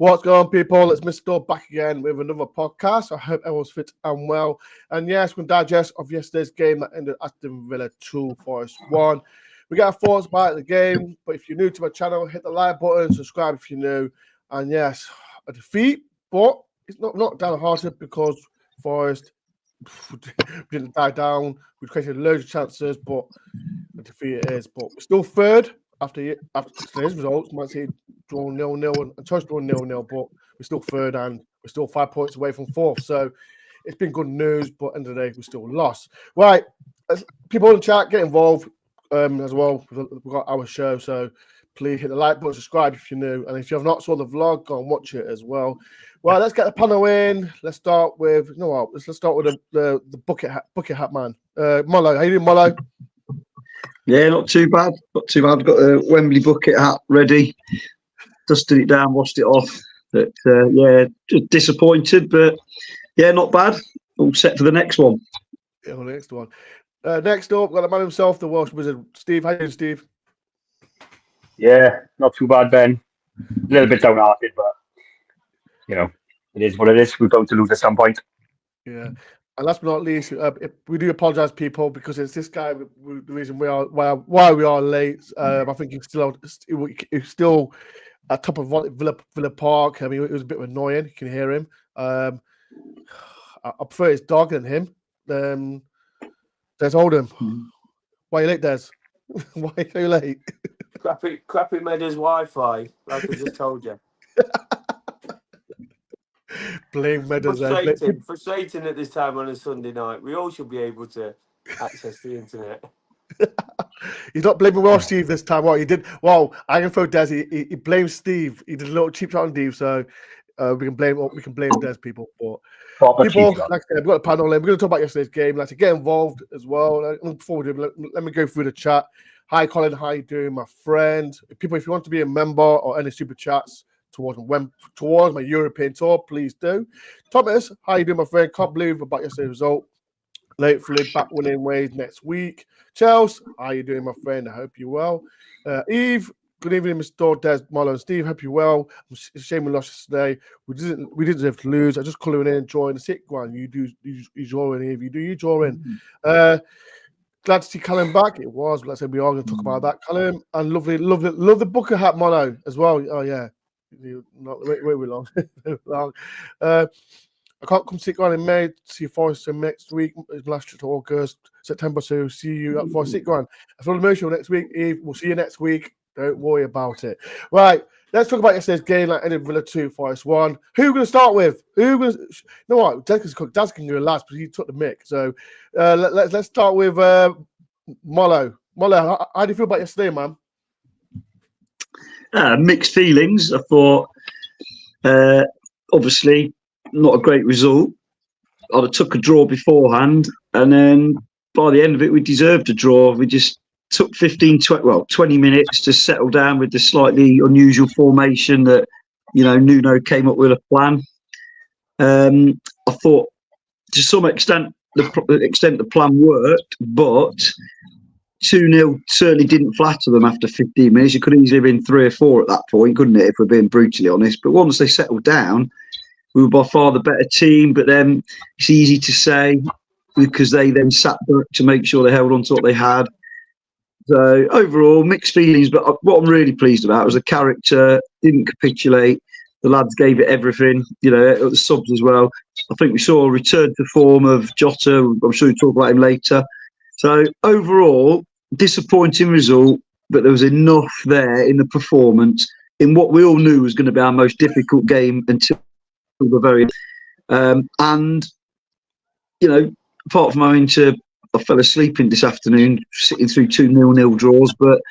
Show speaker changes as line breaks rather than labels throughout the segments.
What's going on, people? It's Mr. Dore back again with another podcast. I hope everyone's fit and well. And yes, we're going to digest of yesterday's game that ended Aston Villa 2, Forest 1. We got our thoughts about the game, but if you're new to my channel, hit the like button, subscribe if you're new. And yes, a defeat, but it's not downhearted because Forest didn't die down. We created loads of chances, but the defeat it is. But we're still third after today's results. Might say draw 0-0 and touch draw 0-0, but we're still third and we're still 5 points away from fourth. So it's been good news, but at the end of the day, we still lost. Right, people in the chat, get involved as well. We've got our show, so please hit the like button, subscribe if you're new, and if you have not saw the vlog, go and watch it as well. Right, let's get the panel in. Let's start with let's start with the bucket hat man. Molo, how you doing, Molo?
Yeah, not too bad. Not too bad. Got the Wembley bucket hat ready. Dusted it down, washed it off. But yeah, just disappointed, but yeah, not bad. All set for the next one.
Yeah, the next one. Next up, got the man himself, the Welsh Wizard, Steve. How you doing, Steve?
Yeah, not too bad, Ben. A little bit downhearted, but you know, it is what it is. We're going to lose at some point.
Yeah. And last but not least, we do apologise, people, because it's this guy. The reason why we are late. I think he's still at top of Villa Park. I mean, it was a bit annoying. You can hear him. I prefer his dog than him. Des Oldham. Why are you late, Des? Why are you so late?
Crappy Meadows Wi-Fi, like I just told you.
Blame Meadows.
Frustrating at this time on a Sunday night. We all should be able to access the internet.
He's not blaming Welsh Steve this time. What he did? Well, I can throw Des. He blames Steve. He did a little cheap shot on Steve, so we can blame Des, people. But people, like I said, we've got a panel in. We're going to talk about yesterday's game. Like to get involved as well. Before we do, let me go through the chat. Hi, Colin. How you doing, my friend? People, if you want to be a member or any super chats towards my European tour, please do. Thomas, how you doing, my friend? Can't believe about yesterday's result. Lately, back winning ways next week. Chelsea, how you doing, my friend? I hope you're well. Eve, good evening, Mr. Dore, Des, Marlon, and Steve. Hope you're well. It's a shame we lost yesterday. We didn't deserve to lose. I just calling in, enjoying the sick one. You draw in, Eve. You draw in. Glad to see Callum back. It was, but like I said, we are going to talk about that. Callum, and love the bucket hat mono as well. Oh yeah. Wait long. I can't come sick on in May to see Forest next week. It's last to August, September. So see you at Forest sick on. I feel emotional next week. Eve, we'll see you next week. Don't worry about it. Right, let's talk about yesterday's game. Like ended Villa 2, Forest 1. Who are we going to start with? You know what? Daz can go last because he took the mic. So let's start with Molo. Molo, how do you feel about yesterday, man?
Mixed feelings. I thought, obviously, not a great result. I'd have took a draw beforehand, and then by the end of it, we deserved a draw. We just took 20 minutes to settle down with the slightly unusual formation that, Nuno came up with a plan. I thought, to some extent, the plan worked, but 2-0 certainly didn't flatter them after 15 minutes. You could easily have been 3 or 4 at that point, couldn't it, if we're being brutally honest? But once they settled down, we were by far the better team. But then it's easy to say because they then sat back to make sure they held on to what they had. So overall, mixed feelings. But what I'm really pleased about was the character didn't capitulate. The lads gave it everything, at the subs as well. I think we saw a return to form of Jota. I'm sure we'll talk about him later. So overall, disappointing result, but there was enough there in the performance in what we all knew was going to be our most difficult game until the very end. And, apart from I fell asleep this afternoon, sitting through 2 0-0 draws, but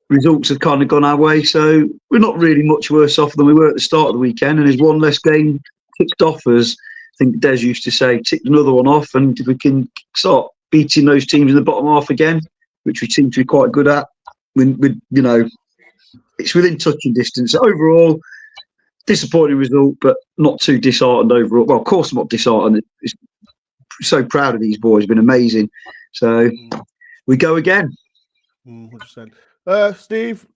results have kind of gone our way. So we're not really much worse off than we were at the start of the weekend. And there's one less game ticked off, as I think Des used to say, ticked another one off. And if we can start beating those teams in the bottom half again, which we seem to be quite good at, it's within touching distance. Overall, disappointing result, but not too disheartened overall. Well, of course I'm not disheartened. It's so proud of these boys. Been amazing. So we go again.
100%. Steve,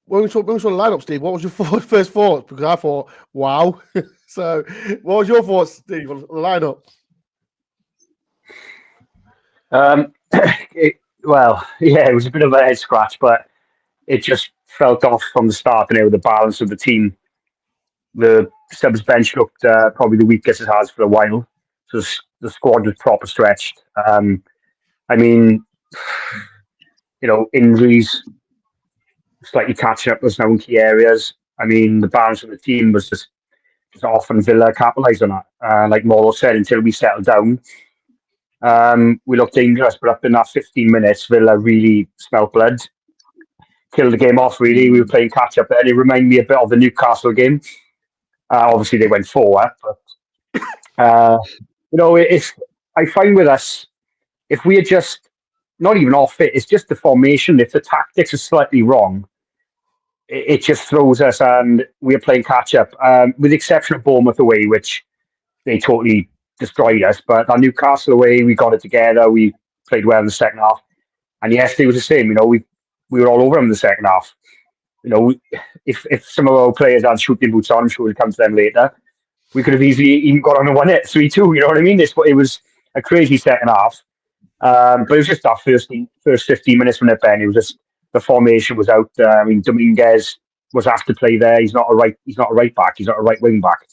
when we saw the lineup, Steve, what was your first thoughts? Because I thought, wow. So, what was your thoughts, Steve, on the lineup?
It was a bit of a head scratch, but it just felt off from the start. And with the balance of the team, the subs bench looked probably the weakest it has for a while. So the squad was proper stretched. I mean, injuries slightly catching up with us now in key areas. I mean, the balance of the team was just off, and Villa capitalised on that. Like Molo said, until we settled down, we looked dangerous. But up in that 15 minutes, Villa really smelt blood, killed the game off. Really, we were playing catch up there. It reminded me a bit of the Newcastle game. Obviously, they went forward, but if I find with us, if we are just not even off it, it's just the formation. If the tactics are slightly wrong, it just throws us, and we're playing catch up. With the exception of Bournemouth away, which they totally destroyed us. But our Newcastle away, we got it together. We played well in the second half, and yesterday was the same. We were all over them in the second half. If some of our players had shooting boots on, I'm sure we'll come to them later. We could have easily even got on and won it 3-2. You know what I mean? It was a crazy second half. But it was just our first 15 minutes from it, Ben. It was just the formation was out. I mean, Dominguez was asked to play there. He's not a right back. He's not a right wing back.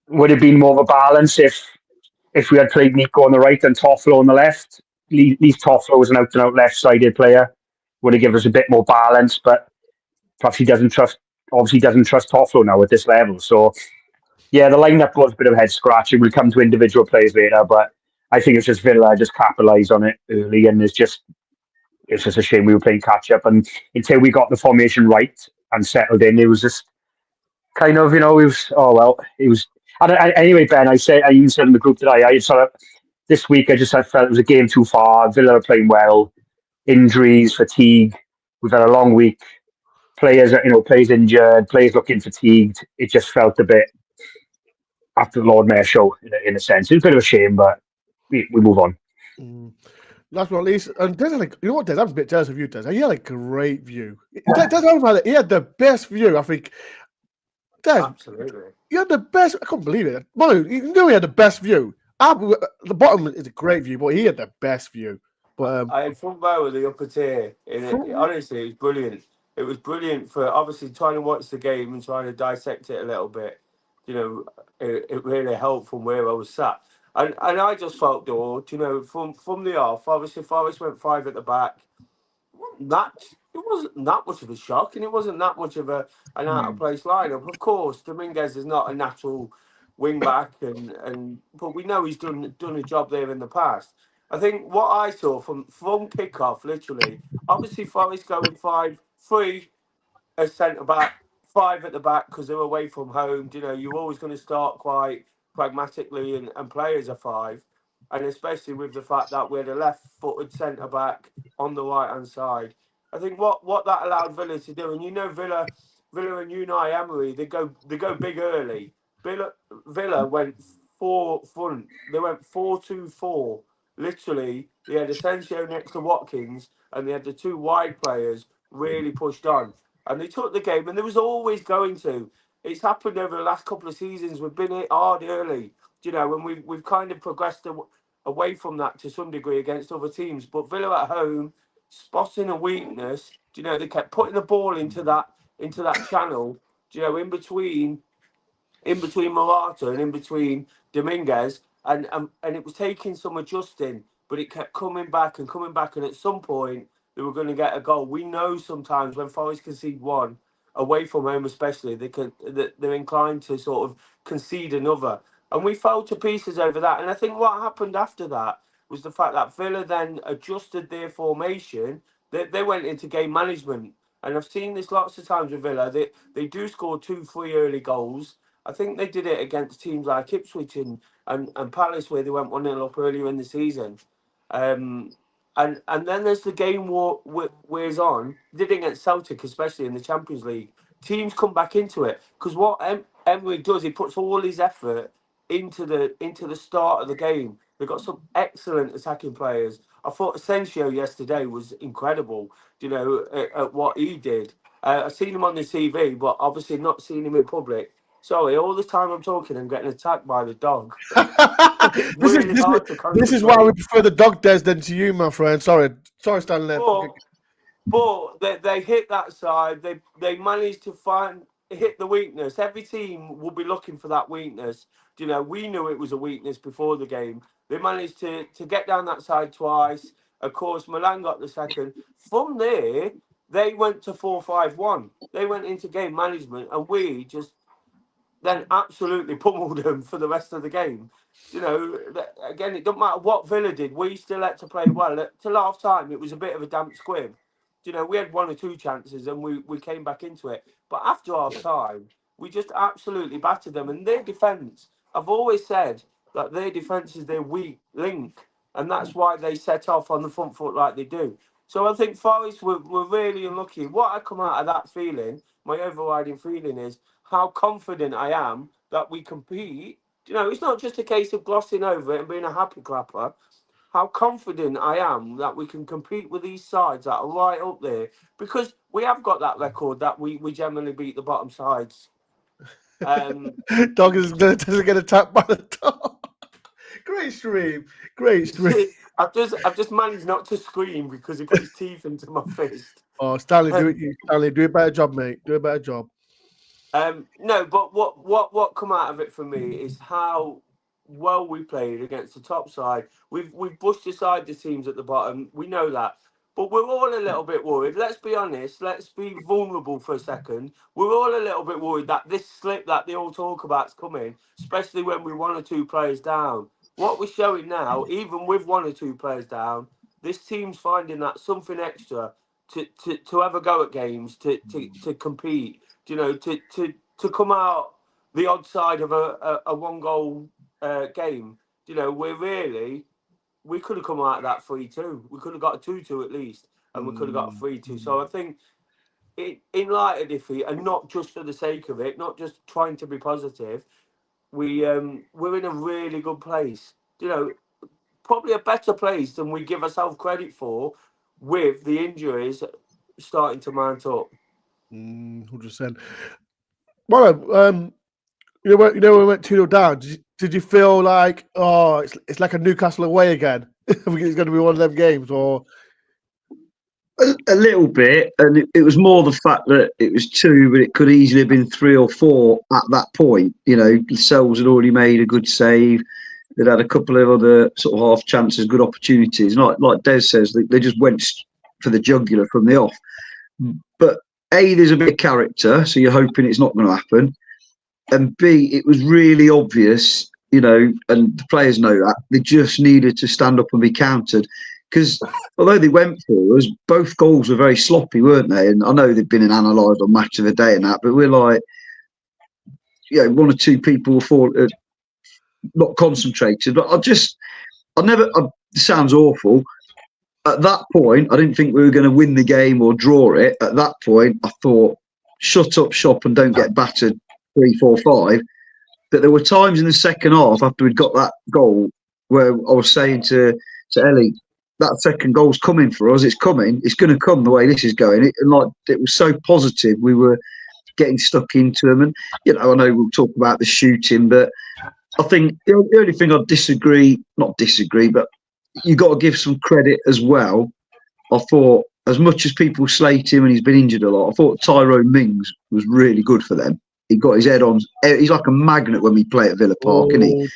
Would it have been more of a balance if we had played Nico on the right and Toffolo on the left? At least Toffolo was an out and out left sided player. Would have given us a bit more balance, but perhaps he doesn't trust Toffolo now at this level. So yeah, the lineup was a bit of a head scratch. We'll come to individual players later, but I think it's just Villa just capitalised on it early, and it's just a shame we were playing catch up. And until we got the formation right and settled in, it was just kind of it was. Anyway, Ben, I even said in the group today, I sort of this week I felt it was a game too far. Villa are playing well. Injuries, fatigue. We've had a long week. Players injured. Players looking fatigued. It just felt a bit after the Lord Mayor show in a sense. It's a bit of a shame, but we move on.
Last but not least, and Des, Des, I'm a bit jealous of you, Des. He had a great view. He had the best view, I think. Des,
absolutely.
He had the best. I couldn't believe it. Manu, you knew he had the best view. The bottom is a great view, but he had the best view. But
I had front row with the upper tier. Honestly, it was brilliant. It was brilliant for obviously trying to watch the game and trying to dissect it a little bit. It really helped from where I was sat. And I just felt, Dore, from the off, obviously Forest went 5 at the back. It wasn't that much of a shock, and it wasn't that much of an out of place lineup. Of course, Dominguez is not a natural wing back, but we know he's done a job there in the past. I think what I saw from kick-off, literally, obviously Forest going 5-3 as centre back, 5 at the back because they're away from home. You're always going to start quite pragmatically and play as a 5, and especially with the fact that we're the left-footed centre back on the right hand side. I think what that allowed Villa to do, and Villa and Unai Emery, they go big early. Villa went 4 front. They went 4-2-4. Literally, they had Asensio next to Watkins, and they had the 2 wide players really pushed on, and they took the game. And there was always going to. It's happened over the last couple of seasons. We've been hit hard early, when we've kind of progressed away from that to some degree against other teams. But Villa at home, spotting a weakness, they kept putting the ball into that channel, in between Morata and in between Dominguez, and it was taking some adjusting, but it kept coming back, and at some point they were going to get a goal. We know sometimes when Forest concede one away from home, especially they're inclined to sort of concede another, and we fell to pieces over that. And I think what happened after that was the fact that Villa then adjusted their formation. They went into game management. And I've seen this lots of times with Villa. They do score 2-3 early goals. I think they did it against teams like Ipswich and Palace, where they went 1-0 up earlier in the season. And then there's the game wears on. Did it against Celtic, especially in the Champions League. Teams come back into it. Because what Emery does, he puts all his effort into the start of the game. They've got some excellent attacking players. I thought Asensio yesterday was incredible, at what he did. I've seen him on the TV, but obviously not seen him in public. Sorry, all the time I'm talking, I'm getting attacked by the dog. It's really hard to concentrate.
This is why we prefer the dog Des than to you, my friend. Sorry, Stanley.
But they hit that side. They managed to hit the weakness. Every team will be looking for that weakness. We knew it was a weakness before the game. They managed to get down that side twice. Of course, Milan got the second. From there, they went to 4-5-1. They went into game management, and we just then absolutely pummeled them for the rest of the game. Again, it doesn't matter what Villa did. We still had to play well. Till half time, it was a bit of a damp squib. We had 1 or 2 chances and we came back into it. But after half time, we just absolutely battered them. And their defence, I've always said that their defence is their weak link. And that's why they set off on the front foot like they do. So I think Forest were really unlucky. What I come out of that feeling, my overriding feeling is how confident I am that we compete. It's not just a case of glossing over it and being a happy clapper. How confident I am that we can compete with these sides that are right up there, because we have got that record that we generally beat the bottom sides.
Dog doesn't get attacked by the dog. Great stream.
I've just managed not to scream because he put his teeth into my fist.
Oh, Stanley, do a better job, mate. Do a better job.
No, but what come out of it for me is how well we played against the top side. We've pushed aside the teams at the bottom. We know that. But we're all a little bit worried. Let's be honest. Let's be vulnerable for a second. We're all a little bit worried that this slip that they all talk about is coming, especially when we're 1 or 2 players down. What we're showing now, even with 1 or 2 players down, this team's finding that something extra to have a go at games, to compete, to come out the odd side of a 1-goal game. We could have come out of that 3-2. We could have got a 2-2 at least, and we could have got a 3-2. So I think in light of defeat, and not just for the sake of it, not just trying to be positive, we're in a really good place. Probably a better place than we give ourselves credit for, with the injuries starting to mount up.
100%. Well, we went 2-0 down. Did you feel like, it's like a Newcastle away again? It's going to be one of them games, or
a little bit? And it was more the fact that it was 2, but it could easily have been 3 or 4 at that point. Lascelles had already made a good save. They'd had a couple of other sort of half chances, good opportunities. Like Des says, they just went for the jugular from the off. But A, there's a bit of character, so you're hoping it's not going to happen. And B, it was really obvious, and the players know that, they just needed to stand up and be countered. Because although they went for us, both goals were very sloppy, weren't they? And I know they've been analysed on Match of the Day and that, but we're like, 1 or 2 people were not concentrated. But it sounds awful. At that point, I didn't think we were going to win the game or draw it. At that point, I thought, shut up shop and don't get battered 3, 4, 5. But there were times in the second half after we'd got that goal where I was saying to Ellie, that second goal's coming for us. It's coming. It's going to come the way this is going. It was so positive. We were getting stuck into them. And, I know we'll talk about the shooting, but I think the only thing I'd not disagree, but you got to give some credit as well. I thought, as much as people slate him and he's been injured a lot, I thought Tyrone Mings was really good for them. He got his head on. He's like a magnet when we play at Villa Park, isn't he?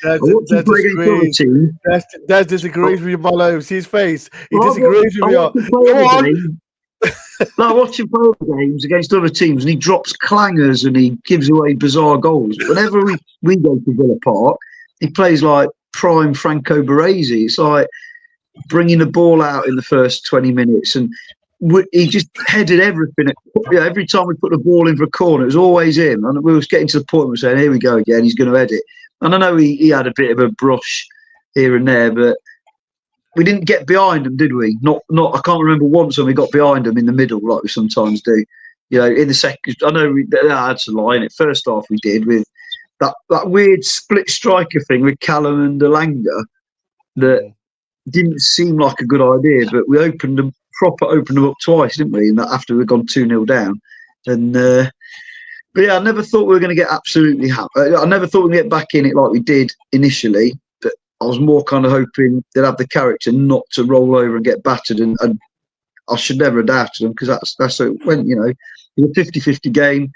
Des disagrees with you, Molo. See his face. He disagrees with you.
I watch him play games against other teams, and he drops clangers and he gives away bizarre goals. Whenever we go to Villa Park, he plays like prime Franco Baresi. It's like bringing the ball out in the first 20 minutes, and he just headed everything. Every time we put the ball in for a corner, it was always him. And we was getting to the point where we were saying, here we go again, he's going to head it. And I know he had a bit of a brush here and there, but we didn't get behind him, did we? Not. I can't remember once when we got behind him in the middle, like we sometimes do. In the second, I know that's a lie. In the first half, we did with that weird split striker thing with Callum and Alanga that didn't seem like a good idea, but we opened them up twice, didn't we? And that after we'd gone 2-0 down. And but yeah, I never thought we were going to get absolutely I never thought we'd get back in it like we did initially, but I was more kind of hoping they'd have the character not to roll over and get battered, and I should never have doubted them, because that's how it went, you know. It was a 50-50 game.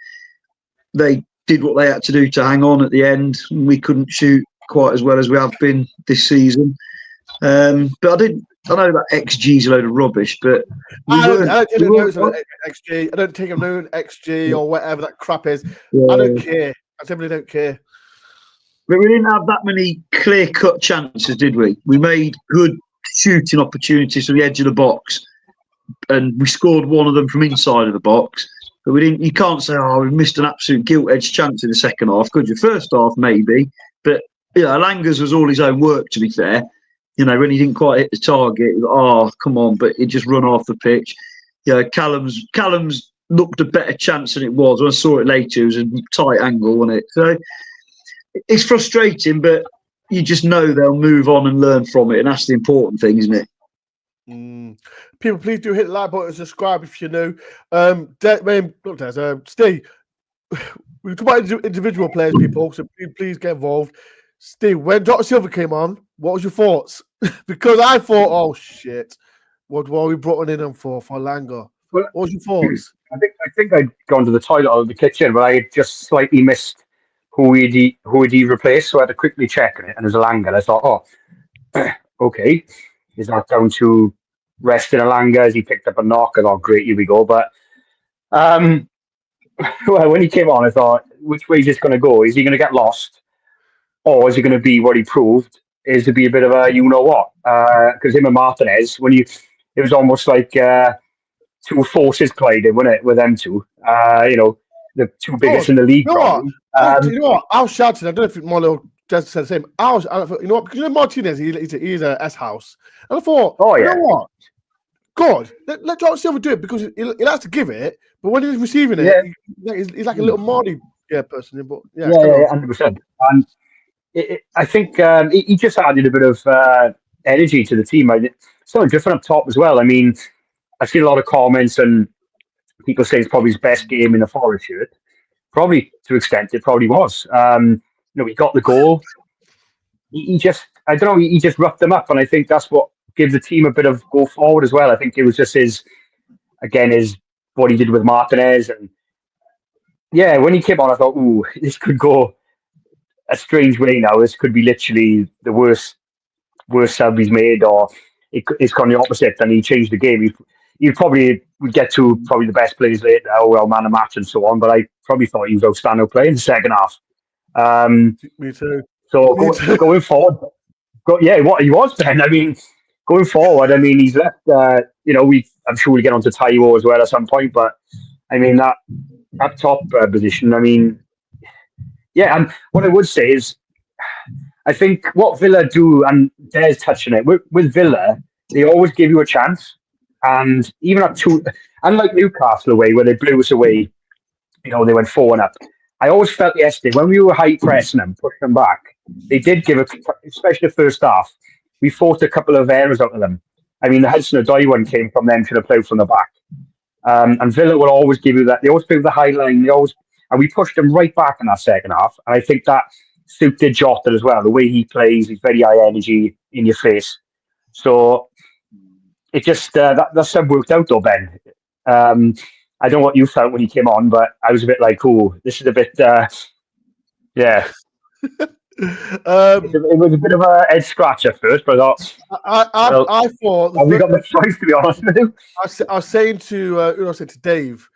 They did what they had to do to hang on at the end, and we couldn't shoot quite as well as we have been this season. But I know that XG's a load of rubbish, but
I don't take XG. I don't take him known XG or whatever that crap is. Yeah. I don't care. I simply don't care.
But we didn't have that many clear-cut chances, did we? We made good shooting opportunities from the edge of the box, and we scored one of them from inside of the box. But we didn't. You can't say, "Oh, we missed an absolute gilt-edged chance in the second half." Could you? First half, maybe, but Alanga's was all his own work. To be fair. You know, when he didn't quite hit the target, oh, come on, but it just run off the pitch. Callum's looked a better chance than it was. When I saw it later, it was a tight angle, wasn't it? So it's frustrating, but you just know they'll move on and learn from it, and that's the important thing, isn't it?
People, please do hit the like button and subscribe if you're new. Steve, we talk about individual players, people, so please get involved. Steve, when Dr. Silver came on, what was your thoughts? Because I thought, oh shit, what were we brought in him for Langa? What was your thoughts?
I think I'd gone to the toilet or the kitchen, but I had just slightly missed who he replaced, so I had to quickly check on it, and there's Alanga. I thought, oh, okay, is that down to resting Alanga as he picked up a knock? And oh, great, here we go. But well, when he came on, I thought, which way is this going to go? Is he going to get lost? Or is it going to be what he proved is to be a bit of a you-know-what? Because him and Martinez, it was almost like two forces colliding, wasn't it, with them two? The two biggest in the league.
You know what? I was shouting. I don't know if Molo just said the same. You know what? Because Martinez, he's a S-house. And I thought, you know what? God, let John Silver do it, because he likes to give it, but when he's receiving it, he's like a little Marty person. But
100%. And I think he just added a bit of energy to the team. Something different up top as well. I mean, I've seen a lot of comments and people say it's probably his best game in the Forest shirt. Probably, to an extent, it probably was. He got the goal. He just roughed them up, and I think that's what gives the team a bit of go forward as well. I think it was just his what he did with Martinez, and when he came on, I thought, ooh, this could go a strange way now. This could be literally the worst sub he's made, or it's gone the opposite, and he changed the game. You probably would get to the best players later, man of match and so on, but I probably thought he was outstanding play in the second half.
Me too.
So going forward, what he was, Ben. I mean, going forward, he's left. I'm sure we'll get onto Taiwo as well at some point, but I mean that top position. And what I would say is, I think what Villa do, and Dare's touching it, with Villa, they always give you a chance. And even at unlike Newcastle away, where they blew us away, they went 4-1 up. I always felt yesterday, when we were high pressing them, pushing them back, they did give especially the first half, we forced a couple of errors out of them. The Hudson-Odoi one came from them to play from the back. And Villa will always give you that. They always play with the high line. And we pushed him right back in that second half. And I think that suited Jota as well. The way he plays, he's very high energy, in your face. So it just, that sub worked out though, Ben. I don't know what you felt when he came on, but I was a bit like, oh, this is a bit, yeah. It was a bit of a head scratch at first, but I thought we got the choice, to be honest with you.
I was saying to Dave,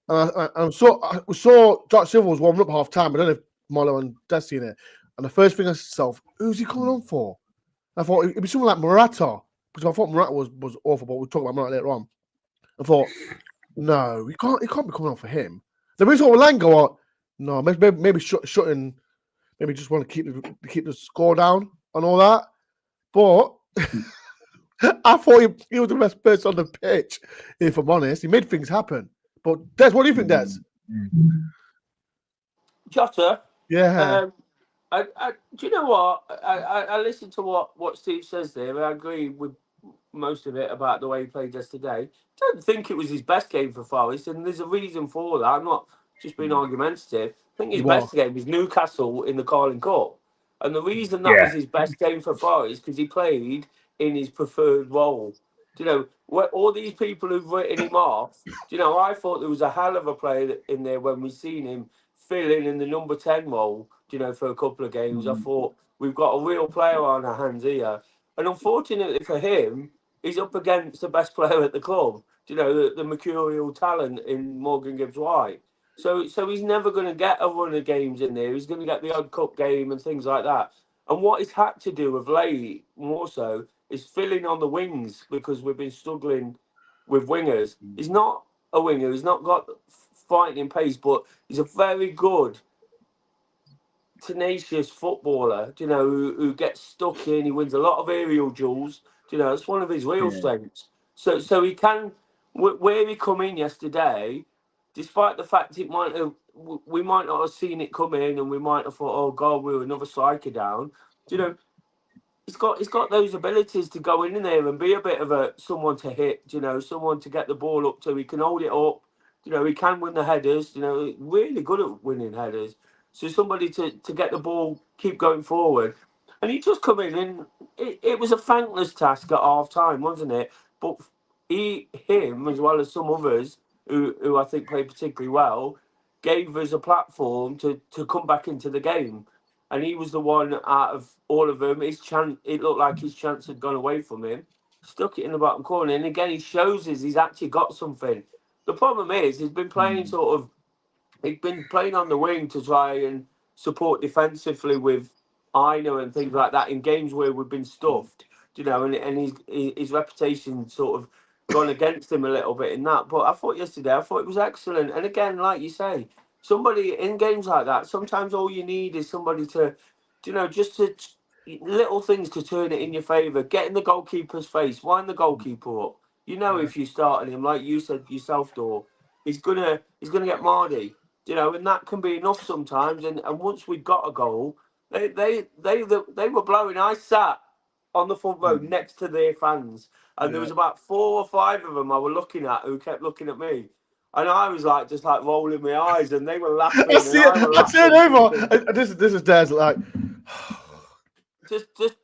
I saw Jack Silver was warming up half time. I don't know if Molo and Des seen it. And the first thing I said to myself, who's he coming on for? I thought it'd be someone like Morata, because I thought Morata was awful, but we'll talk about Morata later on. I thought, no, he can't be coming on for him. Then we saw Alanga, no, maybe shutting. Maybe just want to keep the score down and all that. But I thought he was the best person on the pitch, if I'm honest. He made things happen. But Des, what do you think, Des?
Jota,
Yeah.
Do you know what? I listened to what Steve says there, and I agree with most of it about the way he played yesterday. Don't think it was his best game for Forest, and there's a reason for that. I'm not just being argumentative. I think his
You are.
best game was Newcastle in the Carling Cup, and the reason that was
Yeah.
his best game for Forest because he played in his preferred role. Do you know what? All these people who've written him off. Do you know? I thought there was a hell of a player in there when we seen him fill in the number 10 role. Do you know, for a couple of games, I thought we've got a real player on our hands here. And unfortunately for him, he's up against the best player at the club. Do you know, the mercurial talent in Morgan Gibbs White. So he's never going to get a run of games in there. He's going to get the odd cup game and things like that. And what he's had to do of late, more so, is filling on the wings because we've been struggling with wingers. He's not a winger. He's not got fighting pace, but he's a very good, tenacious footballer, you know, who gets stuck in. He wins a lot of aerial duels. You know, that's one of his real strengths. So he can, where he come in yesterday, despite the fact we might not have seen it come in, and we might have thought, oh God, we're another striker down. You know, he's got those abilities to go in there and be a bit of someone to hit. You know, someone to get the ball up to. He can hold it up. You know, he can win the headers. You know, really good at winning headers. So somebody to get the ball, keep going forward. And he just come in, and it was a thankless task at half time, wasn't it? But him, as well as some others who I think played particularly well, gave us a platform to come back into the game. And he was the one out of all of them. His chance, it looked like his chance had gone away from him. Stuck it in the bottom corner, and again he shows us he's actually got something. The problem is he's been playing he's been playing on the wing to try and support defensively with Aina and things like that in games where we've been stuffed, you know, and his reputation sort of gone against him a little bit in that. But I thought it was excellent. And again, like you say, somebody in games like that, sometimes all you need is somebody to, you know, just to little things to turn it in your favour. Get in the goalkeeper's face, wind the goalkeeper up. You know, if you start on him, like you said yourself, Dore, he's gonna get Mardy. You know, and that can be enough sometimes. And once we got a goal, they were blowing. I sat on the front row next to their fans, and there was about 4 or 5 of them I were looking at who kept looking at me, and I was like just like rolling my eyes, and they were laughing.
I see it over. This is Des like.
just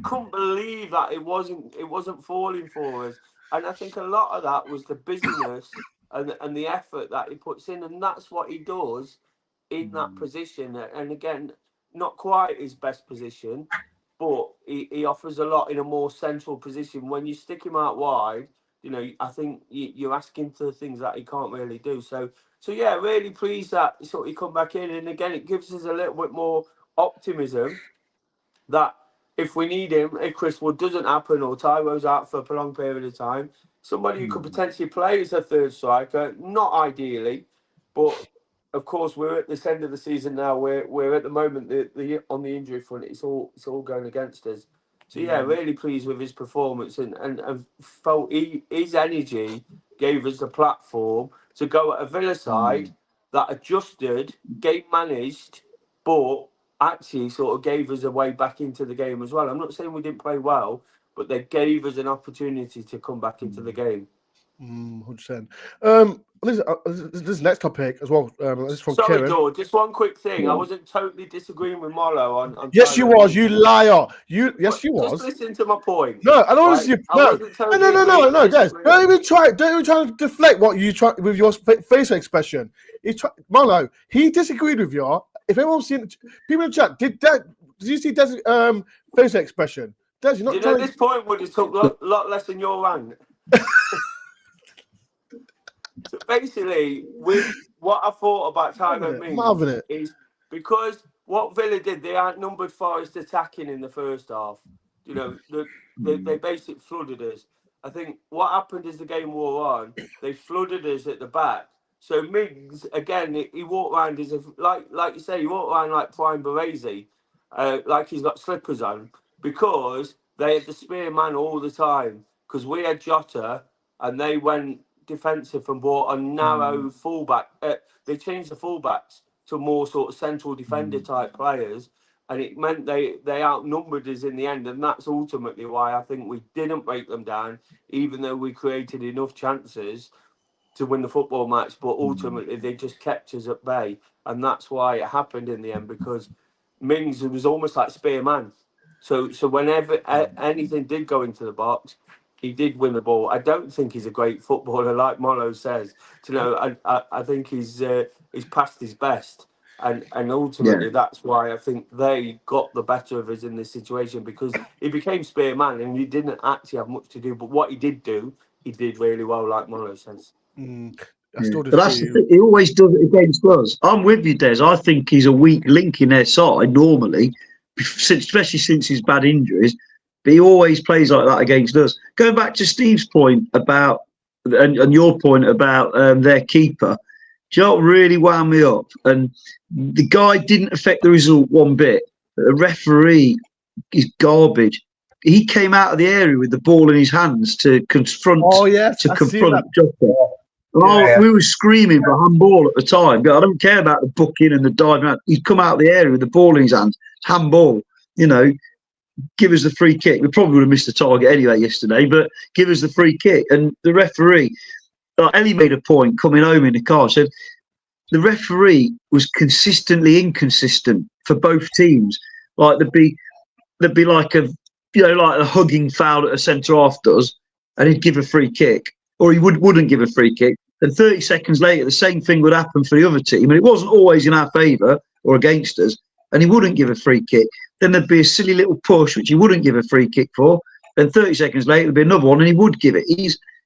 couldn't believe that it wasn't falling for us, and I think a lot of that was the busyness and the effort that he puts in, and that's what he does in that position. And again, not quite his best position, but he offers a lot in a more central position. When you stick him out wide, you know, I think you're asking for things that he can't really do. So yeah, really pleased that he come back in, and again, it gives us a little bit more optimism that if we need him, if Chris Wood doesn't happen or Tyro's out for a prolonged period of time, somebody who could potentially play as a third striker, not ideally, but of course we're at this end of the season now. We're at the moment the on the injury front, it's all going against us. So yeah, really pleased with his performance, and felt his energy gave us the platform to go at a Villa side that adjusted, game managed, but actually sort of gave us a way back into the game as well. I'm not saying we didn't play well, but they gave us an opportunity to come back into the game.
100%. This next topic as well. This is from
Sorry,
Kieran.
George, just one quick thing. I wasn't totally disagreeing with Molo on
Yes, you was. You liar. You was.
Just listen to my point.
No, I don't want to see. No, Des. Don't even try to deflect what you try with your facial expression. Molo, he disagreed with you. If anyone's seen people in the chat, did you see Des' facial expression? Des, you're not.
You know, this point would have took a lot less than your rant. So basically, with what I thought about Tyro Mings is because what Villa did, they outnumbered Forest attacking in the first half. You know, they basically flooded us. I think what happened as the game wore on, they flooded us at the back. So Mings, again, he walked around as if, like you say, he walked around like Prime Baresi, like he's got slippers on, because they had the spear man all the time. Because we had Jota, and they went defensive and brought a narrow fullback. They changed the fullbacks. to more sort of central defender type players, and it meant they outnumbered us in the end, and that's ultimately why I think we didn't break them down, even though we created enough chances to win the football match, but ultimately they just kept us at bay, and that's why it happened in the end, because Mings was almost like spearman. So whenever anything did go into the box, he did win the ball. I don't think he's a great footballer, like Molo says. I think he's past his best, and ultimately that's why I think they got the better of us in this situation, because he became spearman and he didn't actually have much to do. But what he did do, he did really well, like Molo says.
But that's the thing, he always does it against us. I'm with you, Des. I think he's a weak link in their side normally, especially since his bad injuries. But he always plays like that against us. Going back to Steve's point about, and your point about their keeper, do you know what really wound me up? And the guy didn't affect the result one bit. The referee is garbage. He came out of the area with the ball in his hands to confront.
Oh yes,
confront Jota. We were screaming for handball at the time. But I don't care about the booking and the diving. He'd come out of the area with the ball in his hands. Handball, you know. Give us the free kick. We probably would have missed the target anyway yesterday, but give us the free kick. And the referee, Ellie made a point coming home in the car, said the referee was consistently inconsistent for both teams. Like there'd be like a like a hugging foul that a centre half does, and he'd give a free kick, or he wouldn't give a free kick. And 30 seconds later, the same thing would happen for the other team, and it wasn't always in our favour or against us. And he wouldn't give a free kick. Then there'd be a silly little push, which he wouldn't give a free kick for. Then 30 seconds later, there'd be another one, and he would give it.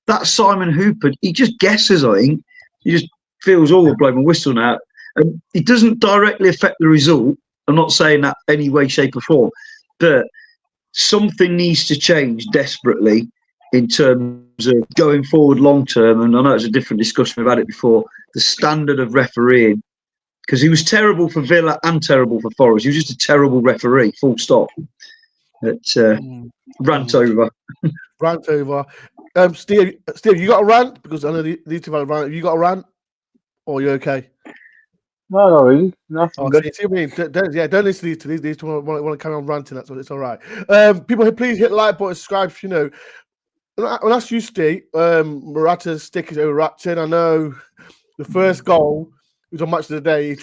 That's Simon Hooper. He just guesses, I think. He just feels all the blown whistle now. And it doesn't directly affect the result. I'm not saying that any way, shape, or form. But something needs to change desperately in terms of going forward long term. And I know it's a different discussion. We've had it before. The standard of refereeing. Because he was terrible for Villa and terrible for Forest. He was just a terrible referee, full stop. Rant over.
Rant over. Steve, you got a rant? Because I know these two have a rant. Have you got a rant? Or are you okay?
No, not really. Nothing good.
See what I mean? Don't listen to these. These two want to carry on ranting. That's what it's all right. People, please hit the like button, subscribe. You know, when I you, Steve, Morata's stick is overacting. I know the first goal. It was on Match of the Day.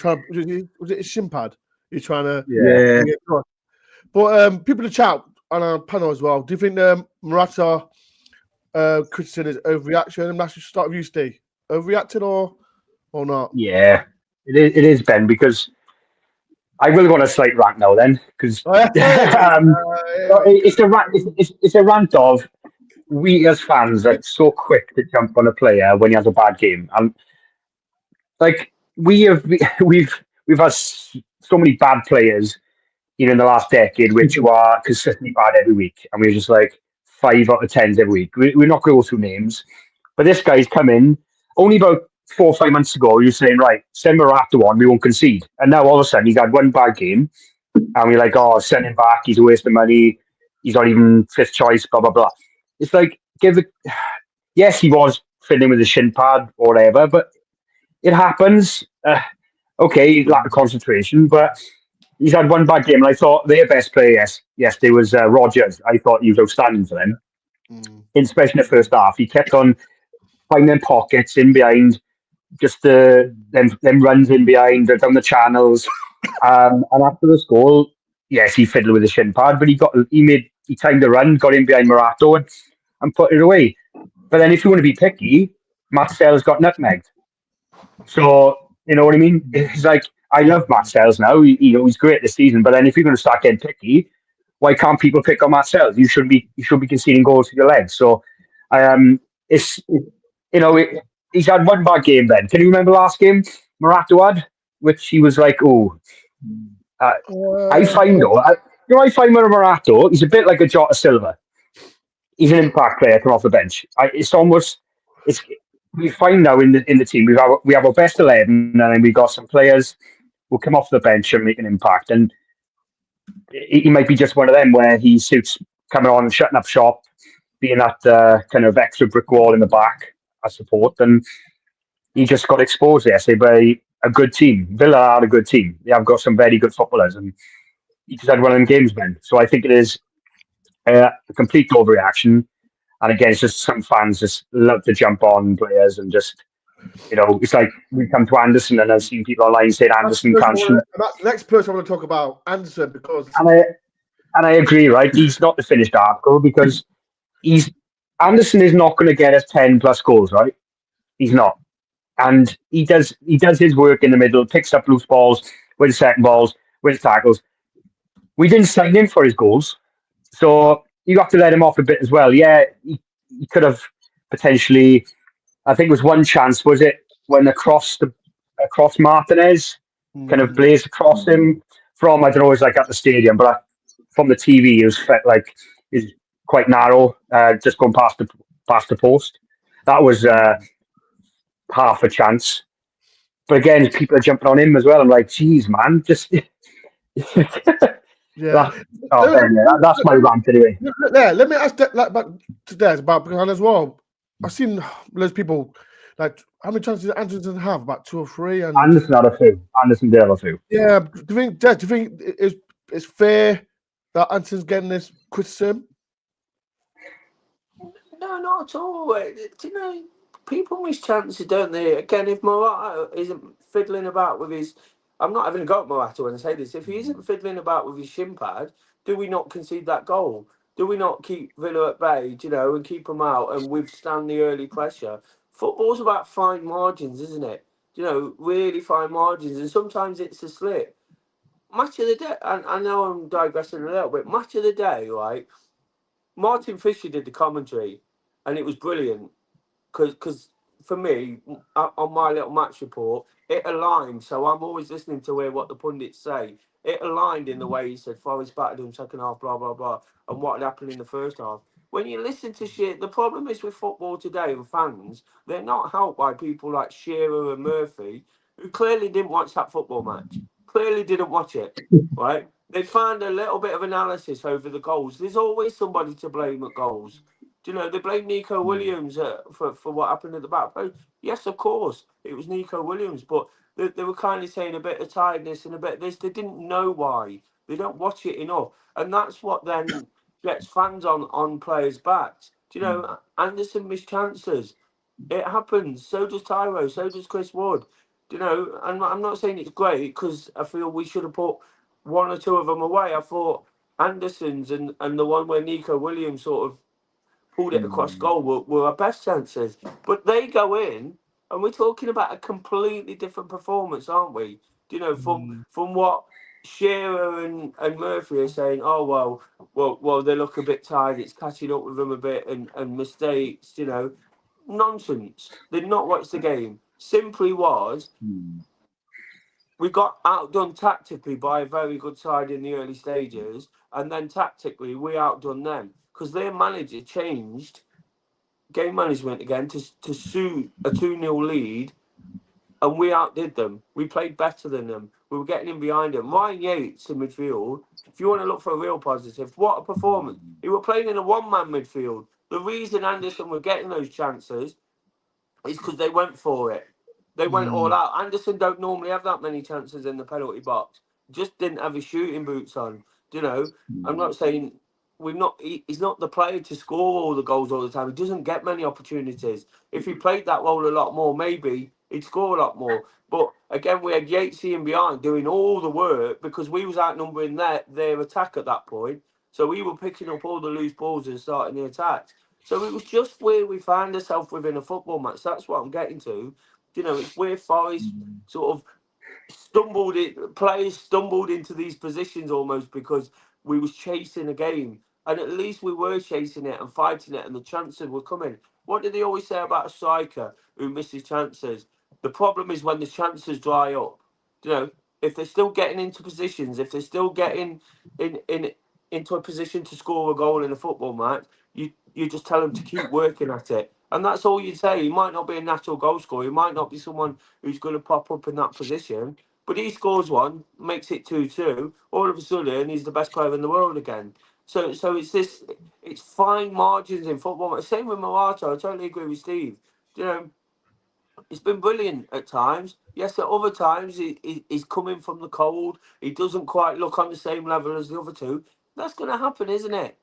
Was it a shin pad? He's trying to.
Yeah.
But people in the chat on our panel as well. Do you think Morata criticism is overreaction? And let's start with you, Steve. Overreacted or not?
Yeah, it is, Ben, because I will go on a slight rant now then, because it's a rant of we as fans are so quick to jump on a player when he has a bad game. And like we've had so many bad players in the last decade which are consistently bad every week, and we're just like 5 out of 10s every week. We're not going to go through names, but this guy's come in only about 4 or 5 months ago. You're saying, right, send Morata on, we won't concede, and now all of a sudden he's had one bad game, and we're like, oh, send him back. He's a waste of money. He's not even fifth choice. Blah blah blah. It's like yes, he was fiddling with the shin pad or whatever, but it happens. Okay, lack of concentration, but he's had one bad game, and I thought their best player yesterday was Rodgers. I thought he was outstanding for them, especially in the first half. He kept on finding pockets in behind, just them runs in behind, down the channels. And after this goal, yes, he fiddled with the shin pad, but he timed the run, got in behind Morata and put it away. But then if you want to be picky, Matt Sells got nutmegged. So, you know what I mean? It's like, I love Matt Sells now. He's great this season. But then if you're going to start getting picky, why can't people pick on Matt Sells? You should be conceding goals with your legs. So, he's had one bad game then. Can you remember last game Morata had? Which he was like, I find with Morata, he's a bit like a Jota Silva. He's an impact player coming off the bench. We find now in the team we have our best 11, and then we got some players who come off the bench and make an impact. And he might be just one of them where he suits coming on and shutting up shop, being that kind of extra brick wall in the back as support. And he just got exposed yesterday a good team. Villa are a good team. They have got some very good footballers, and he just had one of them games, Ben. So I think it is a complete overreaction. And again, it's just some fans just love to jump on players and just, it's like we come to Anderson and I've seen people online saying Anderson can't shoot.
That's the next person I want to talk about, Anderson, because
and I agree, right? He's not the finished article because Anderson is not going to get us 10 plus goals, right? He's not. And he does his work in the middle, picks up loose balls, wins second balls, wins tackles. We didn't sign him for his goals. So you have to let him off a bit as well. Yeah, he could have potentially, I think it was one chance, was it, when across Martinez, kind of blazed across him from, I don't know, it was like at the stadium, but from the TV, it was like it's quite narrow, just going past the post. That was half a chance. But again, people are jumping on him as well. I'm like, geez, man, just...
Yeah.
That's my rant anyway.
Yeah, let me ask that back to that about because as well. I've seen those people like how many chances did Anderson have? About 2 or 3. And
Anderson had a few. Anderson did have a few.
Yeah. Do you think it's fair that Anderson's getting this criticism?
No, not at all. Do you know, people miss chances, don't they? Again, if Morata isn't fiddling about with his... I'm not having a go at Morata when I say this. If he isn't fiddling about with his shin pad, do we not concede that goal? Do we not keep Villa at bay, and keep them out and withstand the early pressure? Football's about fine margins, isn't it? Really fine margins. And sometimes it's a slip. Match of the day, and I know I'm digressing a little bit. Match of the day, right? Martin Fisher did the commentary, and it was brilliant because for me, on my little match report, it aligned. So I'm always listening to hear what the pundits say. It aligned in the way he said Forest battered him second half, blah, blah, blah, and what had happened in the first half. When you listen to shit, the problem is with football today and fans, they're not helped by people like Shearer and Murphy, who clearly didn't watch that football match. Clearly didn't watch it, right? They found a little bit of analysis over the goals. There's always somebody to blame at goals. They blame Nico Williams for what happened at the back post. Yes, of course, it was Nico Williams, but they were kind of saying a bit of tiredness and a bit of this. They didn't know why. They don't watch it enough. And that's what then gets fans on players' backs. Anderson missed chances. It happens. So does Tyro. So does Chris Wood. And I'm not saying it's great because I feel we should have put 1 or 2 of them away. I thought Anderson's and the one where Nico Williams sort of pulled it across goal were our best chances. But they go in, and we're talking about a completely different performance, aren't we? From what Shearer and Murphy are saying, oh, well, they look a bit tired, it's catching up with them a bit, and mistakes, Nonsense. They'd not watched the game. Simply was... We got outdone tactically by a very good side in the early stages, and then tactically we outdone them because their manager changed game management again to suit a 2-0 lead, and we outdid them. We played better than them. We were getting in behind them. Ryan Yates in midfield, if you want to look for a real positive, what a performance. He were playing in a one-man midfield. The reason Anderson were getting those chances is because they went for it. They went all out. Anderson don't normally have that many chances in the penalty box. Just didn't have his shooting boots on. I'm not saying he's not the player to score all the goals all the time. He doesn't get many opportunities. If he played that role a lot more, maybe he'd score a lot more. But again, we had Yatesy in behind doing all the work because we was outnumbering their attack at that point. So we were picking up all the loose balls and starting the attacks. So it was just where we found ourselves within a football match. That's what I'm getting to. It's where Forest sort of players stumbled into these positions almost because we was chasing a game. And at least we were chasing it and fighting it and the chances were coming. What do they always say about a striker who misses chances? The problem is when the chances dry up. If they're still getting into positions, if they're still getting into a position to score a goal in a football match, you just tell them to keep working at it. And that's all you'd say. He might not be a natural goal scorer. He might not be someone who's going to pop up in that position. But he scores one, makes it 2-2. All of a sudden, he's the best player in the world again. So it's fine margins in football. Same with Morata. I totally agree with Steve. It's been brilliant at times. Yes, at other times he's coming from the cold. He doesn't quite look on the same level as the other two. That's going to happen, isn't it?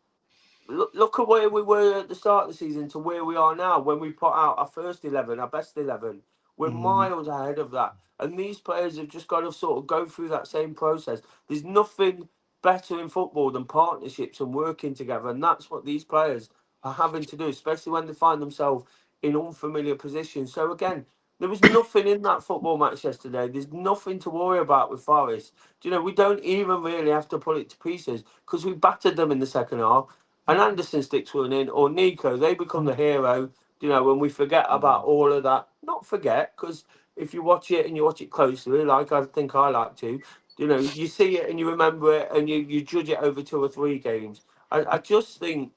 Look at where we were at the start of the season to where we are now when we put out our first 11, our best 11. We're miles ahead of that. And these players have just got to sort of go through that same process. There's nothing better in football than partnerships and working together. And that's what these players are having to do, especially when they find themselves in unfamiliar positions. So, again, there was nothing in that football match yesterday. There's nothing to worry about with Forest. Do you know, we don't even really have to pull it to pieces because we battered them in the second half. And Anderson sticks one in, or Nico, they become the hero, you know, when we forget about all of that. Not forget, because if you watch it and you watch it closely, like I think I like to, you know, you see it and you remember it and you judge it over 2 or 3 games. I just think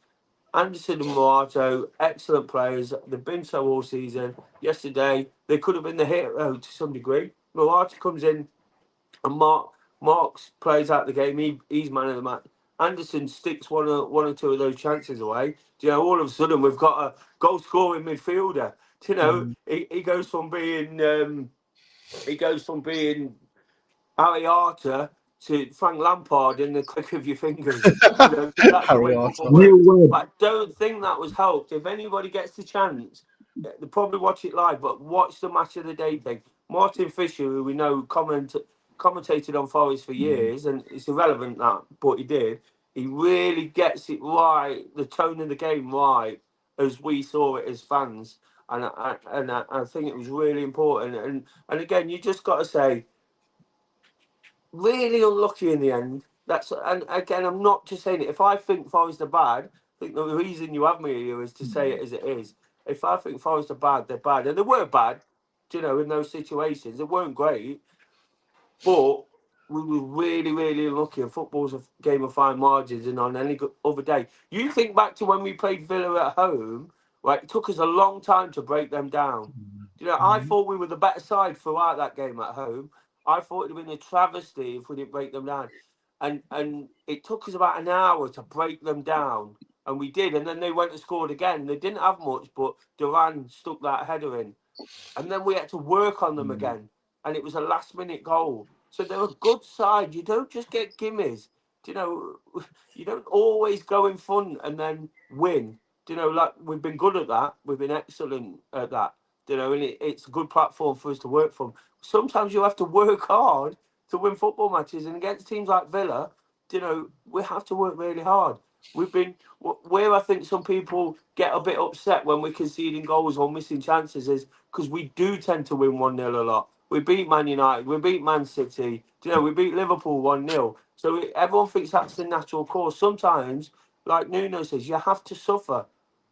Anderson and Morato, excellent players. They've been so all season. Yesterday, they could have been the hero to some degree. Morato comes in and Marks plays out the game. He's man of the match. Anderson sticks one or two of those chances away. You know, all of a sudden we've got a goal scoring midfielder. You know, he goes from being Harry Arter to Frank Lampard in the click of your fingers. You know, 'cause that's the
Harry
way
Arter.
football
Neil
works.
Webb.
But I don't think that was helped. If anybody gets the chance, they'll probably watch it live, but watch the match of the day thing. Martin Fisher, who we know commentated on Forest for years, and it's irrelevant that, but he did. He really gets it right, the tone of the game right, as we saw it as fans. And I think it was really important. And again, you just got to say, really unlucky in the end. And again, I'm not just saying it. If I think Forest are bad, I think the reason you have me here is to say it as it is. If I think Forest are bad, they're bad, and they were bad. You know, in those situations, it weren't great, but we were really, really unlucky. And football's a game of fine margins, and on any other day, you think back to when we played Villa at home. Right, it took us a long time to break them down. You know, I thought we were the better side throughout that game at home. I thought it'd have been a travesty if we didn't break them down. And it took us about an hour to break them down. And we did. And then they went and scored again. They didn't have much, but Duran stuck that header in. And then we had to work on them again. And it was a last minute goal. So they're a good side. You don't just get gimmies. Do you know, you don't always go in front and then win. Do you know, like we've been good at that. We've been excellent at that. You know, and it's a good platform for us to work from. Sometimes you have to work hard to win football matches, and against teams like Villa, you know, we have to work really hard. We've been where I think some people get a bit upset when we're conceding goals or missing chances is because we do tend to win 1-0 a lot. We beat Man United, we beat Man City, you know, we beat Liverpool 1-0. So everyone thinks that's the natural course. Sometimes, like Nuno says, you have to suffer.